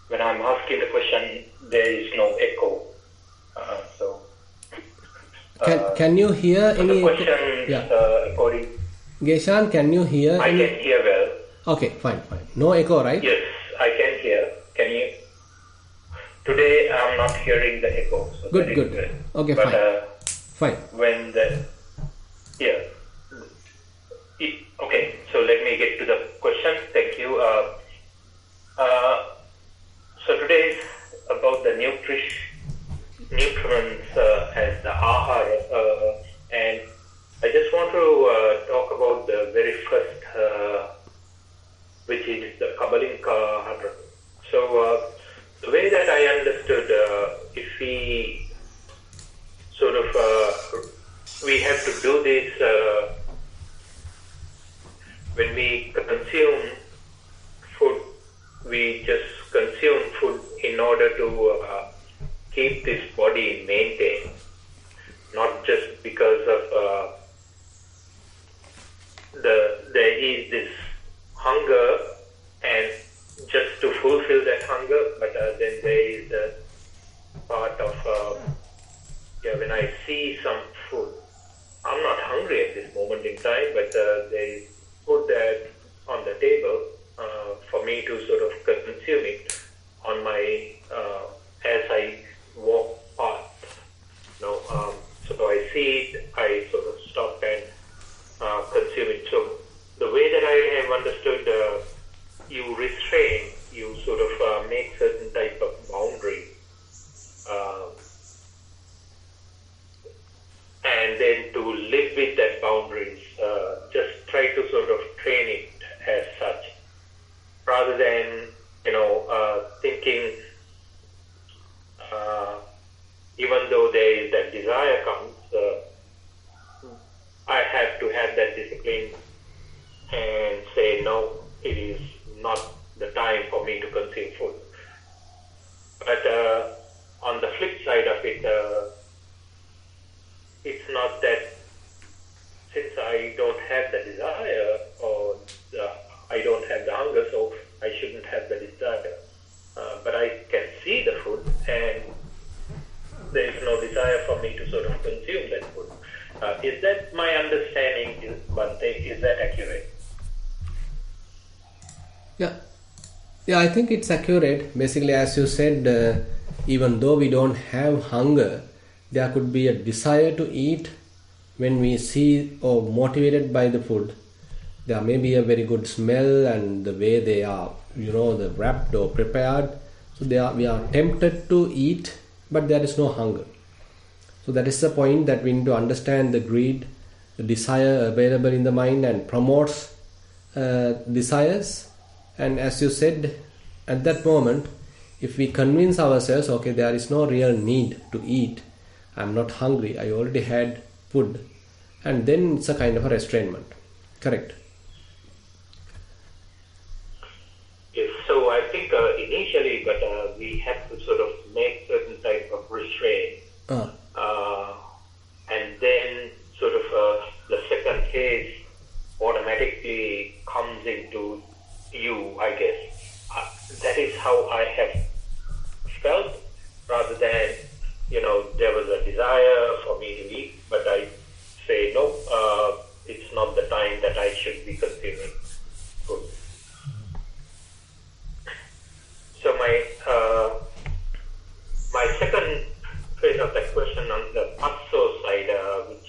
when I'm asking the question, there is no echo. Can you hear any? The question, according. Geshan, can you hear? I can hear well. Okay, fine. No echo, right? Yes, I can hear. Can you? Today I'm not hearing the echo. So good. Okay, but, fine. When the okay, so let me get to the question. Thank you. So today is about the nutriments as the ahara, and I just want to talk about the very first, which is the Kabbalinka. So the way that I understood, if we sort of we have to do this when we consume food, we just consume food in order to keep this body maintained, not just because of there is this hunger, and just to fulfill that hunger, but then there is the part of when I see some food, I'm not hungry at this moment in time, but there is food that on the table for me to sort of consume it on my as I walk past. So I see it, I sort of stop and consume it. So the way that I have understood, you restrain, you sort of make certain type of boundary, and then to live with rather than, thinking, even though there is that desire comes, I have to have that discipline and say, no, it is not the time for me to consume food. But on the flip side of it, it's not that since I don't have the desire or I don't have the hunger, so I shouldn't have the desire. But I can see the food and there is no desire for me to sort of consume that food. Is that my understanding, Bhante? Is that accurate? Yeah, I think it's accurate. Basically, as you said, even though we don't have hunger, there could be a desire to eat when we see or motivated by the food. There may be a very good smell and the way they are, they're wrapped or prepared. So we are tempted to eat, but there is no hunger. So that is the point, that we need to understand the greed, the desire available in the mind and promotes desires. And as you said, at that moment, if we convince ourselves, okay, there is no real need to eat, I'm not hungry, I already had food, and then it's a kind of a restrainment. Correct? Yes, so I think initially, but we have to sort of make certain type of restraint. And then sort of the second phase automatically comes into you, I guess. That is how I have felt, rather than, there was a desire for me to eat, but I say, no, it's not the time that I should be consuming food. So my second phase of that question on the passo side, it's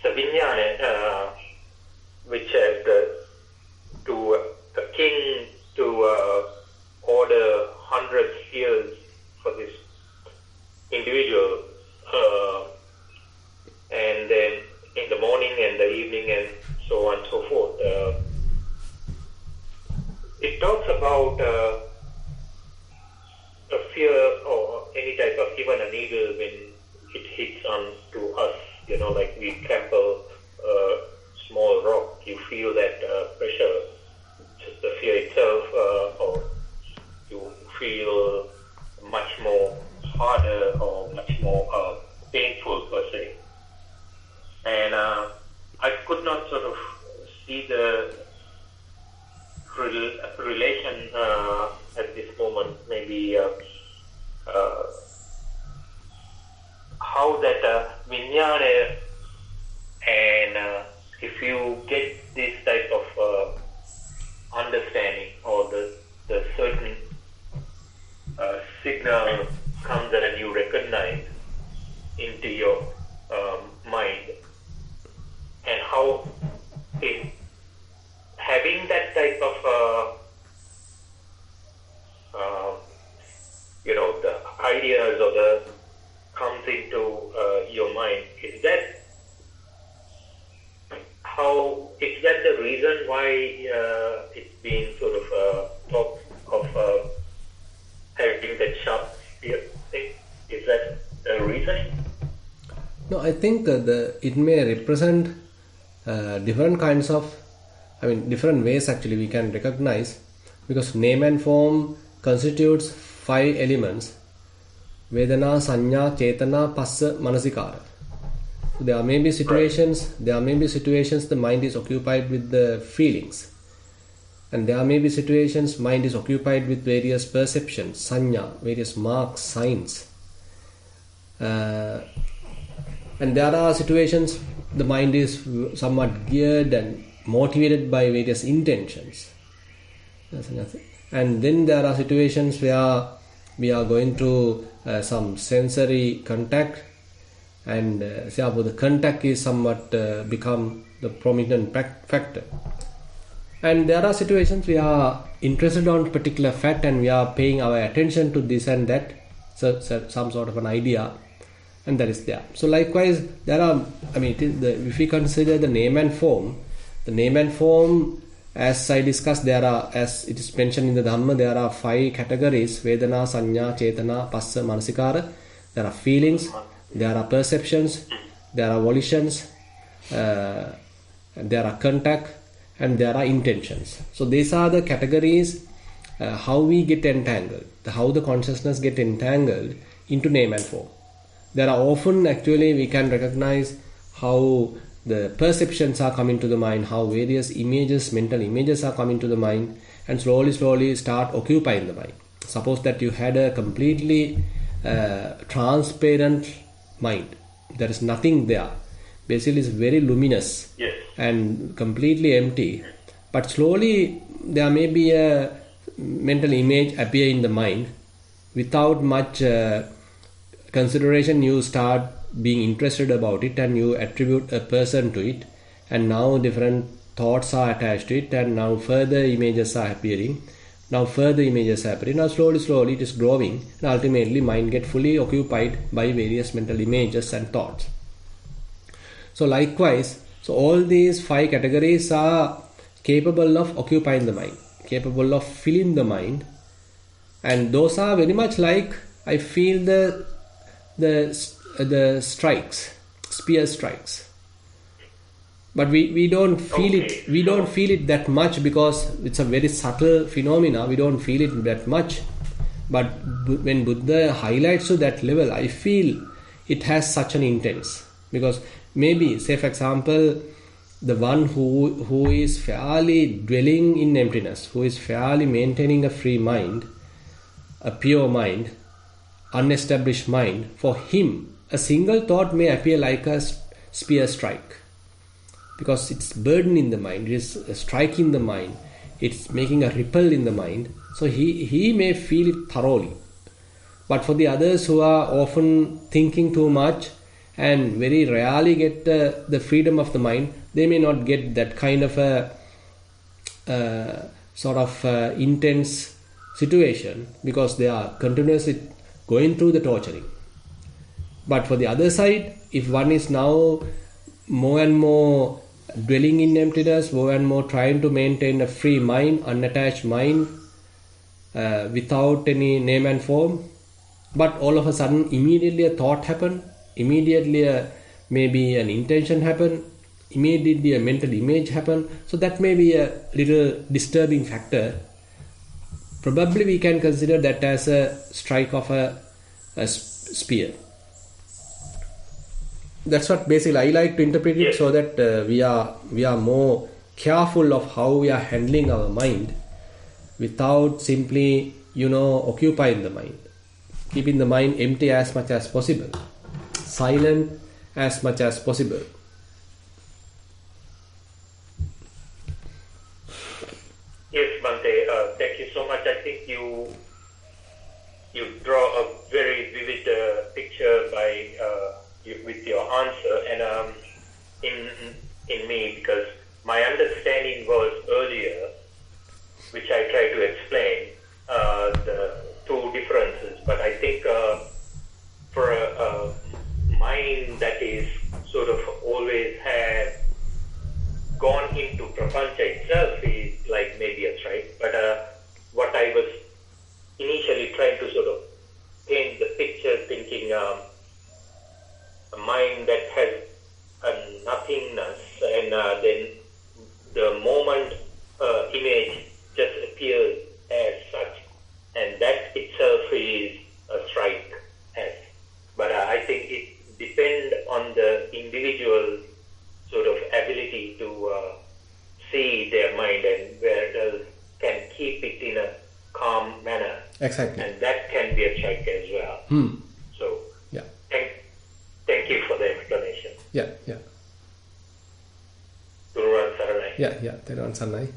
the Vinyana, which has the king to order 100 spheres for this individual, and then in the morning and the evening and so on and so forth. It talks about a fear or any type of, even a needle when it hits on to us, like we trample a small rock, you feel that pressure, just the fear itself, or you feel much more harder or much more painful per se. And I could not sort of see the relation at this moment, maybe how that Vinyana, and if you get this type of understanding, or the certain signal comes and you recognize into your mind, and how having that type of the ideas or the comes into your mind, is that the reason why it's been sort of talk of having that sharp spear thing? Is that the reason? No, I think it may represent different kinds of, different ways actually we can recognize, because name and form constitutes 5 elements: Vedana, Sanya, Chetana, Passa, Manasikara. So there may be situations the mind is occupied with the feelings, and there may be situations mind is occupied with various perceptions, Sanya, various marks, signs. And there are situations the mind is somewhat geared and motivated by various intentions. And then there are situations where we are going through some sensory contact, and the contact is somewhat become the prominent factor. And there are situations we are interested on particular fact and we are paying our attention to this and that, so some sort of an idea. and that is there. So likewise, there are, if we consider the name and form, as I discussed, there are, as it is mentioned in the Dhamma, there are 5 categories: Vedana, Sanya, Cetana, Passa, Manasikara. There are feelings, there are perceptions, there are volitions, there are contact, and there are intentions. So these are the categories, how we get entangled, how the consciousness get entangled into name and form. There are often, actually, we can recognize how the perceptions are coming to the mind, how various images, mental images are coming to the mind, and slowly start occupying the mind. Suppose that you had a completely transparent mind. There is nothing there. Basically, it's very luminous and completely empty. But slowly, there may be a mental image appear in the mind. Without much consideration, you start being interested about it, and you attribute a person to it, and now different thoughts are attached to it, and now further images are appearing. Now slowly it is growing, and ultimately mind gets fully occupied by various mental images and thoughts. So likewise, all these 5 categories are capable of occupying the mind, capable of filling the mind, and those are very much like, I feel, the strikes, spear strikes. But we don't feel it. We don't feel it that much because it's a very subtle phenomena. We don't feel it that much. But when Buddha highlights to that level, I feel it has such an intense. Because maybe, say for example, the one who is fairly dwelling in emptiness, who is fairly maintaining a free mind, a pure mind, unestablished mind, for him, a single thought may appear like a spear strike. Because it's burden in the mind, it is striking the mind, it's making a ripple in the mind. So he may feel it thoroughly. But for the others who are often thinking too much and very rarely get the freedom of the mind, they may not get that kind of a intense situation, because they are continuously going through the torturing. But for the other side, if one is now more and more dwelling in emptiness, more and more trying to maintain a free mind, unattached mind, without any name and form, but all of a sudden immediately a thought happen, immediately maybe an intention happen, immediately a mental image happen, so that may be a little disturbing factor. Probably we can consider that as a strike of a spear. That's what basically I like to interpret it, so that we are more careful of how we are handling our mind, without simply occupying the mind, keeping the mind empty as much as possible, silent as much as possible. Yes, Bhante, thank you so much. I think you draw a very vivid picture with your answer, and in me, because my understanding was earlier, which I tried to explain, the 2 differences. But I think for a mind that is sort of always have gone into prapancha itself is like maybe a strike. But what I was initially trying to sort of paint the picture, thinking a mind that has a nothingness, and then the moment image just appears as such, and that itself is a strike. But I think it depends on the individual sort of ability to see their mind, and where can keep it in a calm manner. Exactly. And that can be a strike as well. So, yeah. Thank you for the explanation. Yeah. Thero Saranai. Yeah. Thero Saranai.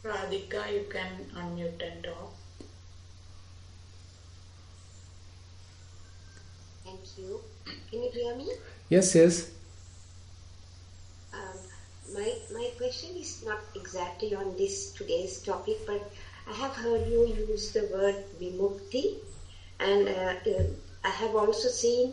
Radhika, you can unmute and talk. Thank you. Can you hear me? Yes. My question is not exactly on this today's topic, but I have heard you use the word vimukti, and I have also seen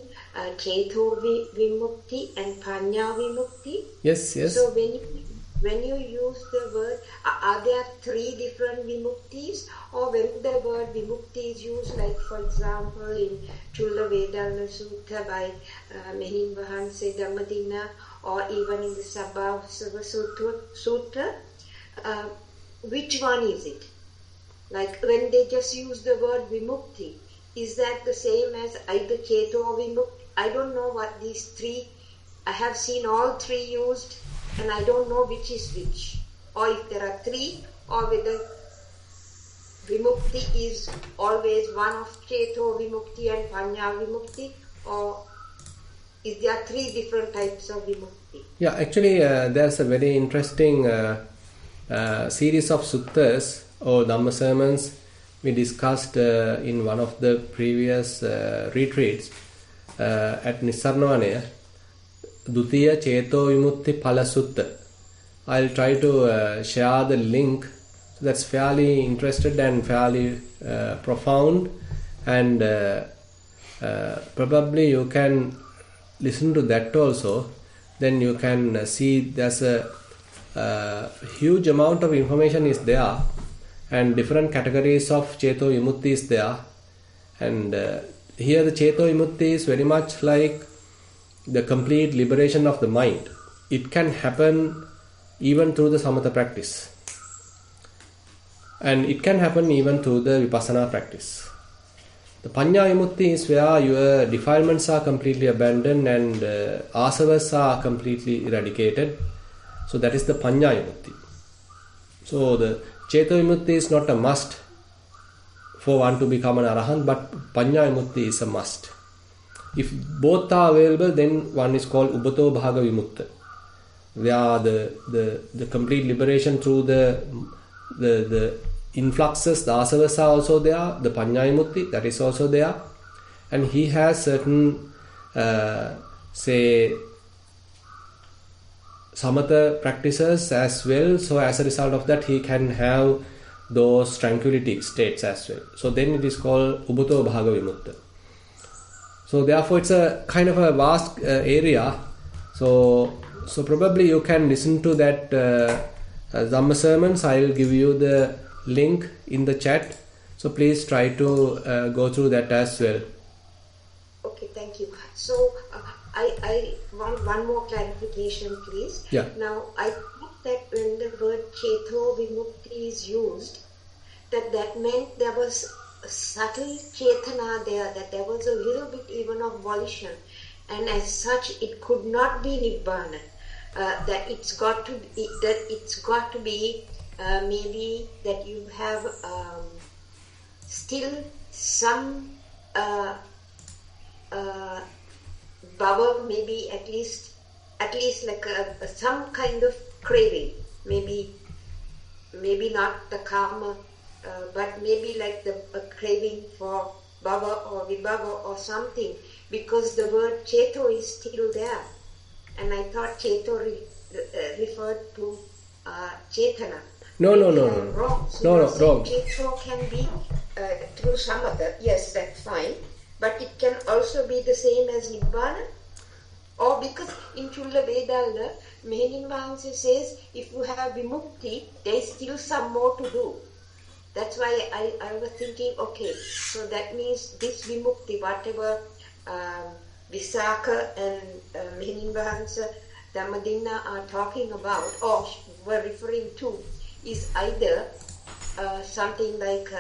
Cheto Vimukti and Panya Vimukti. Yes, yes. So when you use the word, are there three different Vimuktis? Or when the word Vimukti is used, like for example in Chulla Vedana Sutta by Mehin Vahanse Dhammadina, or even in the Sabhavasava Sutta, which one is it? Like when they just use the word Vimukti, is that the same as either Cheto or Vimukti? I don't know what these three, I have seen all three used and I don't know which is which. Or if there are three, or whether Vimukti is always one of Cheto Vimukti and Panya Vimukti, or is there three different types of Vimukti? Yeah, actually there's a very interesting series of suttas or Dhamma sermons we discussed in one of the previous retreats at Nissarana, Dutiya Cheto Vimutti Phala Sutta. I'll try to share the link. So that's fairly interested and fairly profound, and probably you can listen to that also. Then you can see there's a huge amount of information is there, and different categories of Cheto Vimutti is there. And here the Cheto Vimutti is very much like the complete liberation of the mind. It can happen even through the Samatha practice, and it can happen even through the Vipassana practice. The Panya Vimutti is where your defilements are completely abandoned and asavas are completely eradicated. So that is the Panya Vimutti. So the Cheto Vimutti is not a must for one to become an Arahant, but Panya Vimutti is a must. If both are available, then one is called Ubato Bhaga Vimutta, where the complete liberation through the influxes, the asavas are also there, the Panya Vimutti, that is also there, and he has certain say Samatha practices as well, so as a result of that he can have those tranquility states as well. So then it is called Ubato Bhaga Vimutta. So therefore it's a kind of a vast area. So probably you can listen to that Dhamma sermons. I will give you the link in the chat. So please try to go through that as well. Okay, thank you. So I want one more clarification, please. Yeah. Now I thought that when the word Cheto Vimukti is used, that meant there was a subtle Chetana there, that there was a little bit even of volition, and as such it could not be Nibbana. That it's got to be maybe that you have still some bhava, maybe at least like some kind of craving, maybe not the karma, but maybe like a craving for bhava or vibhava or something, because the word Cheto is still there. And I thought Cheto referred to Chetana. No. Wrong. So Wrong. Cheto can be through Samatha. Yes, that's fine. But it can also be the same as Nibbana. Or because in Chulla Vedana, Mehenin Vahanse says if you have Vimukti, there is still some more to do. That's why I was thinking, okay, so that means this Vimukti, whatever Visakha and Mehenin Vahanse Dhammadina are talking about or were referring to, is either something like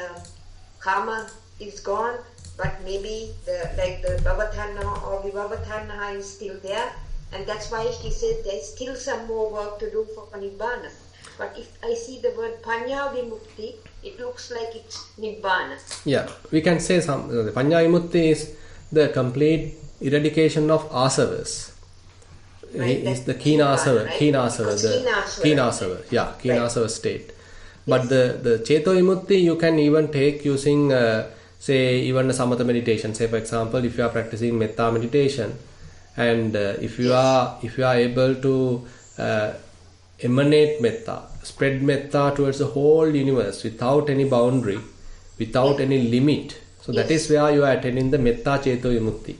karma is gone, but maybe the Bhavatanha or Vibhavatanha is still there, and that's why he said there's still some more work to do for Nibbana. But if I see the word Panya Vimukti, it looks like it's Nibbana. Yeah, we can say the Panya Vimutti is the complete eradication of asavas. Right, Is the keen asava, right? keen asava state. But the Cheto Vimutti you can even take using say even a Samatha meditation. Say for example, if you are practicing Metta meditation, and if you are able to emanate Metta, spread Metta towards the whole universe without any boundary, without any limit. So that is where you are attaining the Metta Cheto Vimukti.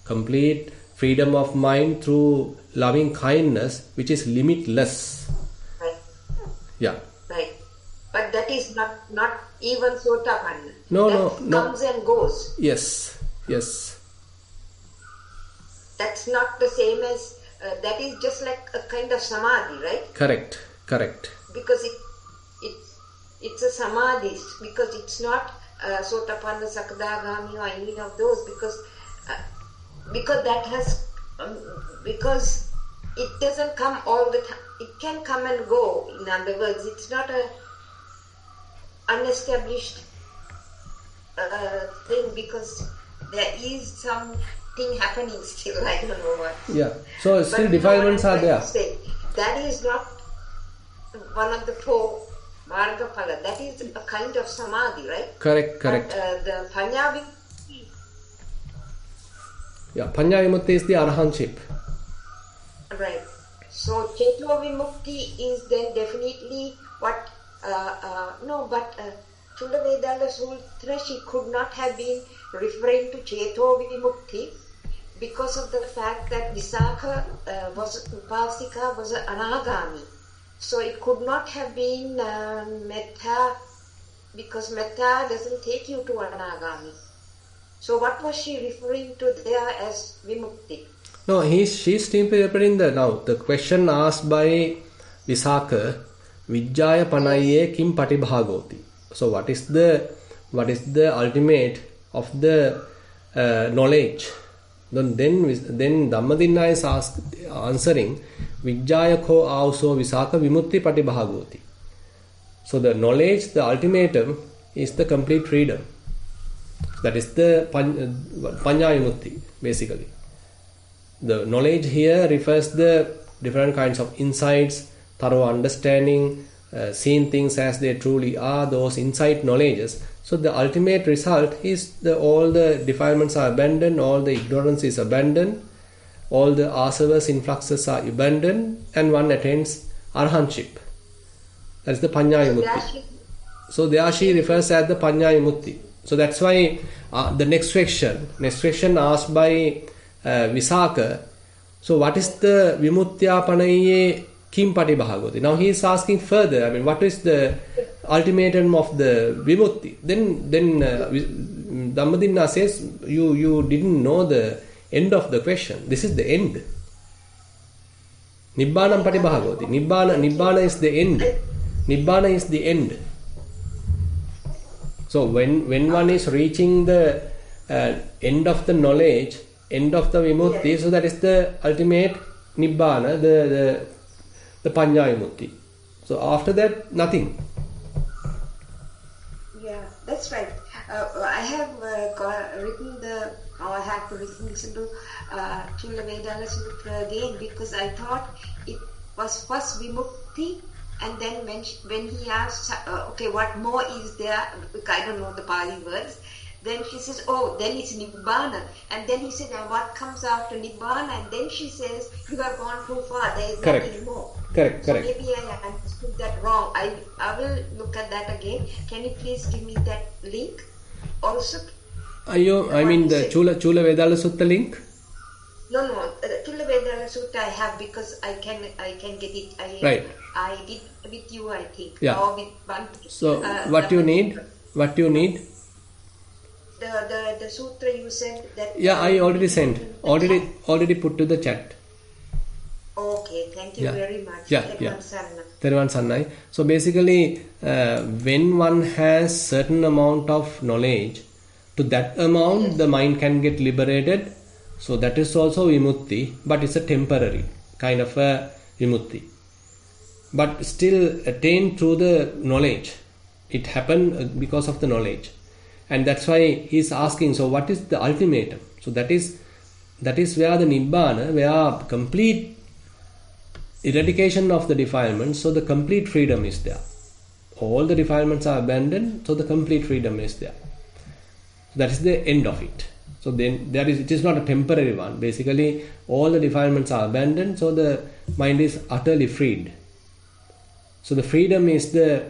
Complete freedom of mind through loving kindness, which is limitless. Right. Yeah. Right. But that is not even Sotapanna. No. Comes and goes. Yes. That's not the same as, that is just like a kind of samadhi, right? Correct. Because it's a samadhi, because it's not Sotapanna, Sakadagami or any of those, because that has, because it doesn't come all the time. It can come and go. In other words, it's not a unestablished thing, because there is something happening still. I don't know what. Yeah. So still defilements are there. That is not one of the four Margapala. That is a kind of samadhi, right? Correct. But, the Panya Vimukti is the arahantship. Right. So Cheto Vimukti is then definitely what, Chulla Vedala Sutra, she could not have been referring to Cheto Vimukti because of the fact that Visakha Upasika was an Anagami. So it could not have been Metta, because Metta doesn't take you to Anagami. So what was she referring to there as Vimukti? No, she's simply referring the question asked by Visakha, Vijjaya Panaye Kim Patibhagoti. So what is the ultimate of the knowledge? Then Dhammadinna is answering, Vijjaya Ko Auso Visakha Vimutti Patibhagoti. So the knowledge, the ultimatum, is the complete freedom. That is the Panya Vimukti, basically. The knowledge here refers the different kinds of insights, thorough understanding, seeing things as they truly are, those insight knowledges. So the ultimate result is all the defilements are abandoned, all the ignorance is abandoned, all the asavas, influxes are abandoned, and one attains arahantship. That is the Panya Vimukti. So there she refers as the Panya Vimukti. So that's why the next question asked by Visakha, so what is the Vimutya Panaye Kim Patibhagoti? Now he is asking further, what is the ultimatum of the Vimukti? Then Dhammadinna says, you didn't know the end of the question. This is the end. Nibbanam Patibhagoti. Nibbana is the end. Nibbana is the end. So when one is reaching the end of the knowledge, end of the Vimukti, so that is the ultimate Nibbana, the Panya Vimukti. So after that, nothing. Yeah, that's right. I have I have to listen to Chulla Vedala Sutra again, because I thought it was first Vimukti, and then when he asked, what more is there? I don't know the Pali words. Then she says, then it's Nibbana. And then he said, what comes after Nibbana? And then she says, you have gone too far. There is nothing more. Correct. Maybe I understood that wrong. I will look at that again. Can you please give me that link also? The Chulla Vedala Sutta link? No. Chulla Vedala Sutta I have, because I can get it. Right. I did with you, I think. Yeah. Or with one. So what you need? The sutra you said that. Yeah, I already sent. Already put to the chat. Okay, thank you very much. Thero Sannai. So basically, when one has certain amount of knowledge, to that amount the mind can get liberated. So that is also Vimukti, but it's a temporary kind of a Vimukti. But still attained through the knowledge. It happened because of the knowledge. And that's why he's asking, so what is the ultimatum? So that is where the Nibbana, where complete eradication of the defilements, so the complete freedom is there. All the defilements are abandoned, so the complete freedom is there. So that is the end of it. So then it is not a temporary one. Basically, all the defilements are abandoned, so the mind is utterly freed. So the freedom is the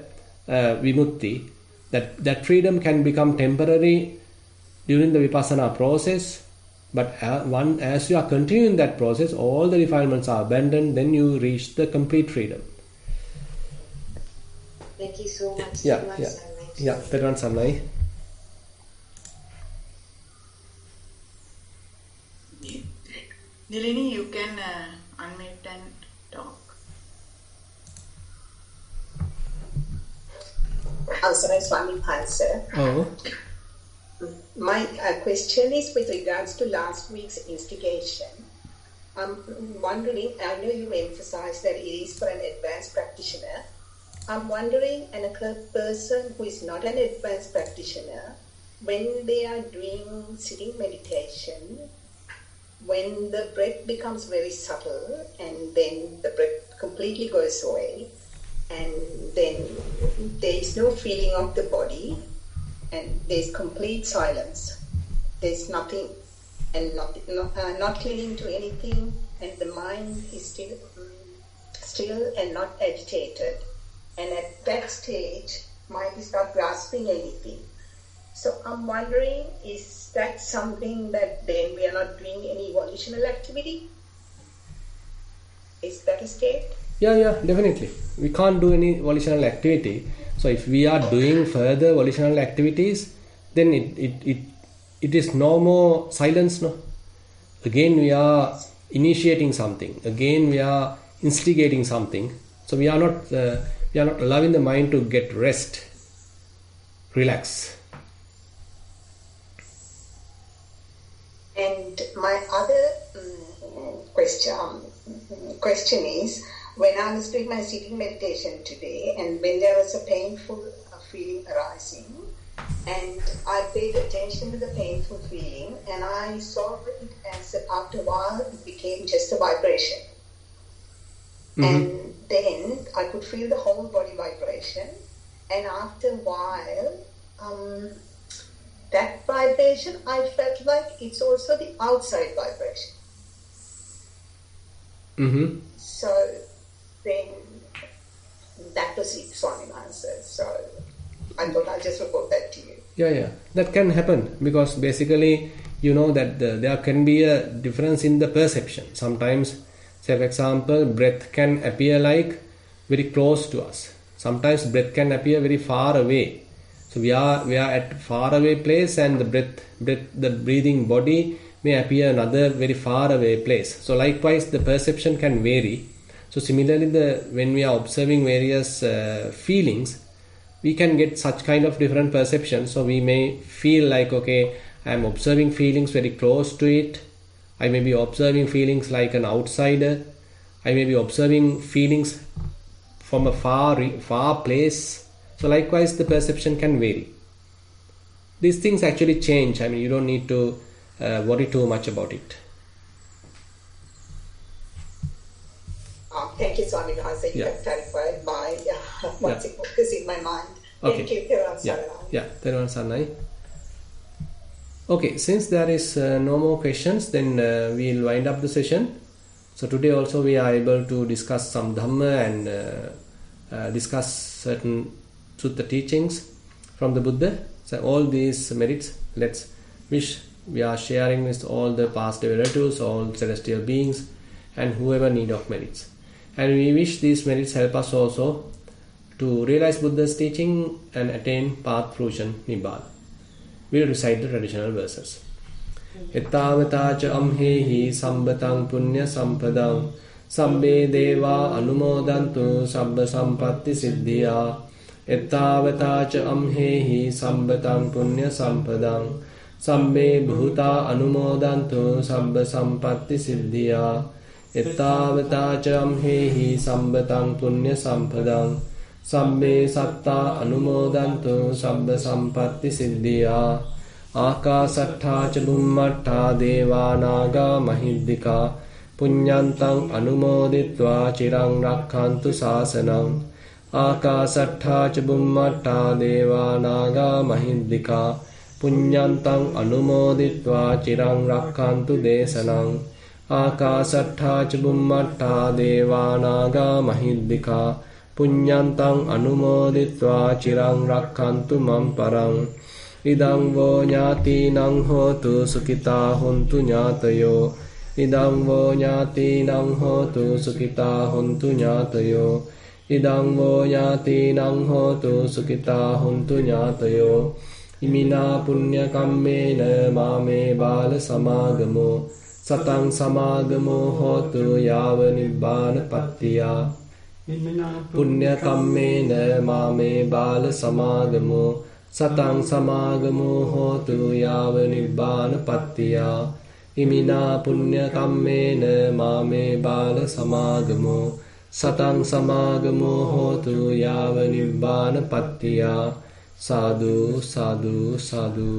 Vimukti. That freedom can become temporary during the vipassana process, but as you are continuing that process, all the defilements are abandoned, then you reach the complete freedom. Thank you so much. Yeah. Thero Sannai. Nilini, you can unmute and talk. Answer Swami answer. Oh. My question is with regards to last week's instigation. I'm wondering, I know you emphasized that it is for an advanced practitioner. I'm wondering, a person who is not an advanced practitioner, when they are doing sitting meditation, when the breath becomes very subtle and then the breath completely goes away, and then there is no feeling of the body, and there is complete silence. There is nothing, and not clinging to anything, and the mind is still and not agitated. And at that stage, mind is not grasping anything. So I'm wondering, is that something that then we are not doing any volitional activity? Is that a state? Yeah, definitely. We can't do any volitional activity. So if we are doing further volitional activities, then it is no more silence, no? Again we are initiating something. Again we are instigating something. So we are not allowing the mind to get rest, relax. And my other question is, when I was doing my sitting meditation today, and when there was a painful feeling arising, and I paid attention to the painful feeling, and I saw it as after a while it became just a vibration. And then I could feel the whole body vibration, and after a while, that vibration, I felt like it's also the outside vibration. So then that was it, Swami answer. So I thought I'll just report that to you. Yeah. That can happen because basically, you know that there can be a difference in the perception. Sometimes, say for example, breath can appear like very close to us. Sometimes breath can appear very far away. So we are at far away place, and the breathing body may appear another very far away place. So likewise, the perception can vary. So similarly, when we are observing various feelings, we can get such kind of different perceptions. So we may feel like, okay, I am observing feelings very close to it. I may be observing feelings like an outsider. I may be observing feelings from a far place. So likewise, the perception can vary. These things actually change. I mean, you don't need to worry too much about it. Thank you, Swami. You have clarified what's focus in my mind. Okay. Thank you, Thero Sannai. Yeah, Thero Sannai. Okay, since there is no more questions, then we'll wind up the session. So today also we are able to discuss some Dhamma and discuss certain Sutta teachings from the Buddha. So all these merits, let's wish we are sharing with all the past relatives, all celestial beings, and whoever need of merits. And we wish these merits help us also to realize Buddha's teaching and attain path fruition, Nibbana. We'll recite the traditional verses. Ettavata cha amhehi sambatang punya sampadang sabbe deva anumodantu sabba sampatti siddhya. Ettavata cha amhehi sambatang punya sampadang sabbe bhuta anumodantu sabba sampatti siddhya. Ettavata cha amhehi sambatang punya sampadang sabbe satta anumodantu sabba sampatti siddhya. Akasattha ca bummattha devanaga mahiddhika punyantang anumoditva chirang rakkhantu sasanam. Akasattha ca bummattha devanaga mahiddhika punyantang anumoditva chirang rakkhantu desanam. Akasattha ca bummattha devanaga mahiddhika punyantang anumoditva chirang rakkhantu mam parang. ඉදං වෝ ඥාතිනං හෝතු සුඛිතා හොන්තු ඥාතයෝ ඉදං වෝ ඥාතිනං හෝතු සුඛිතා හොන්තු ඥාතයෝ ඉදං වෝ ඥාතිනං හෝතු සුඛිතා හොන්තු ඥාතයෝ ඉමිනා පුඤ්ඤ කම්මේන මාමේ බාල සමාගමෝ සතං සමාගමෝ හෝතු යාව නිබ්බාන පත්තියා පුඤ්ඤ කම්මේන මාමේ බාල සමාගමෝ සතං සමාගමෝ හෝතු යාව නිබ්බාන පත්තියා ඉමිනා පුඤ්ඤ කම්මේන මාමේ බාල සමාගමෝ සතං සමාගමෝ හෝතු යාව නිබ්බාන පත්තියා සාදු සාදු සාදු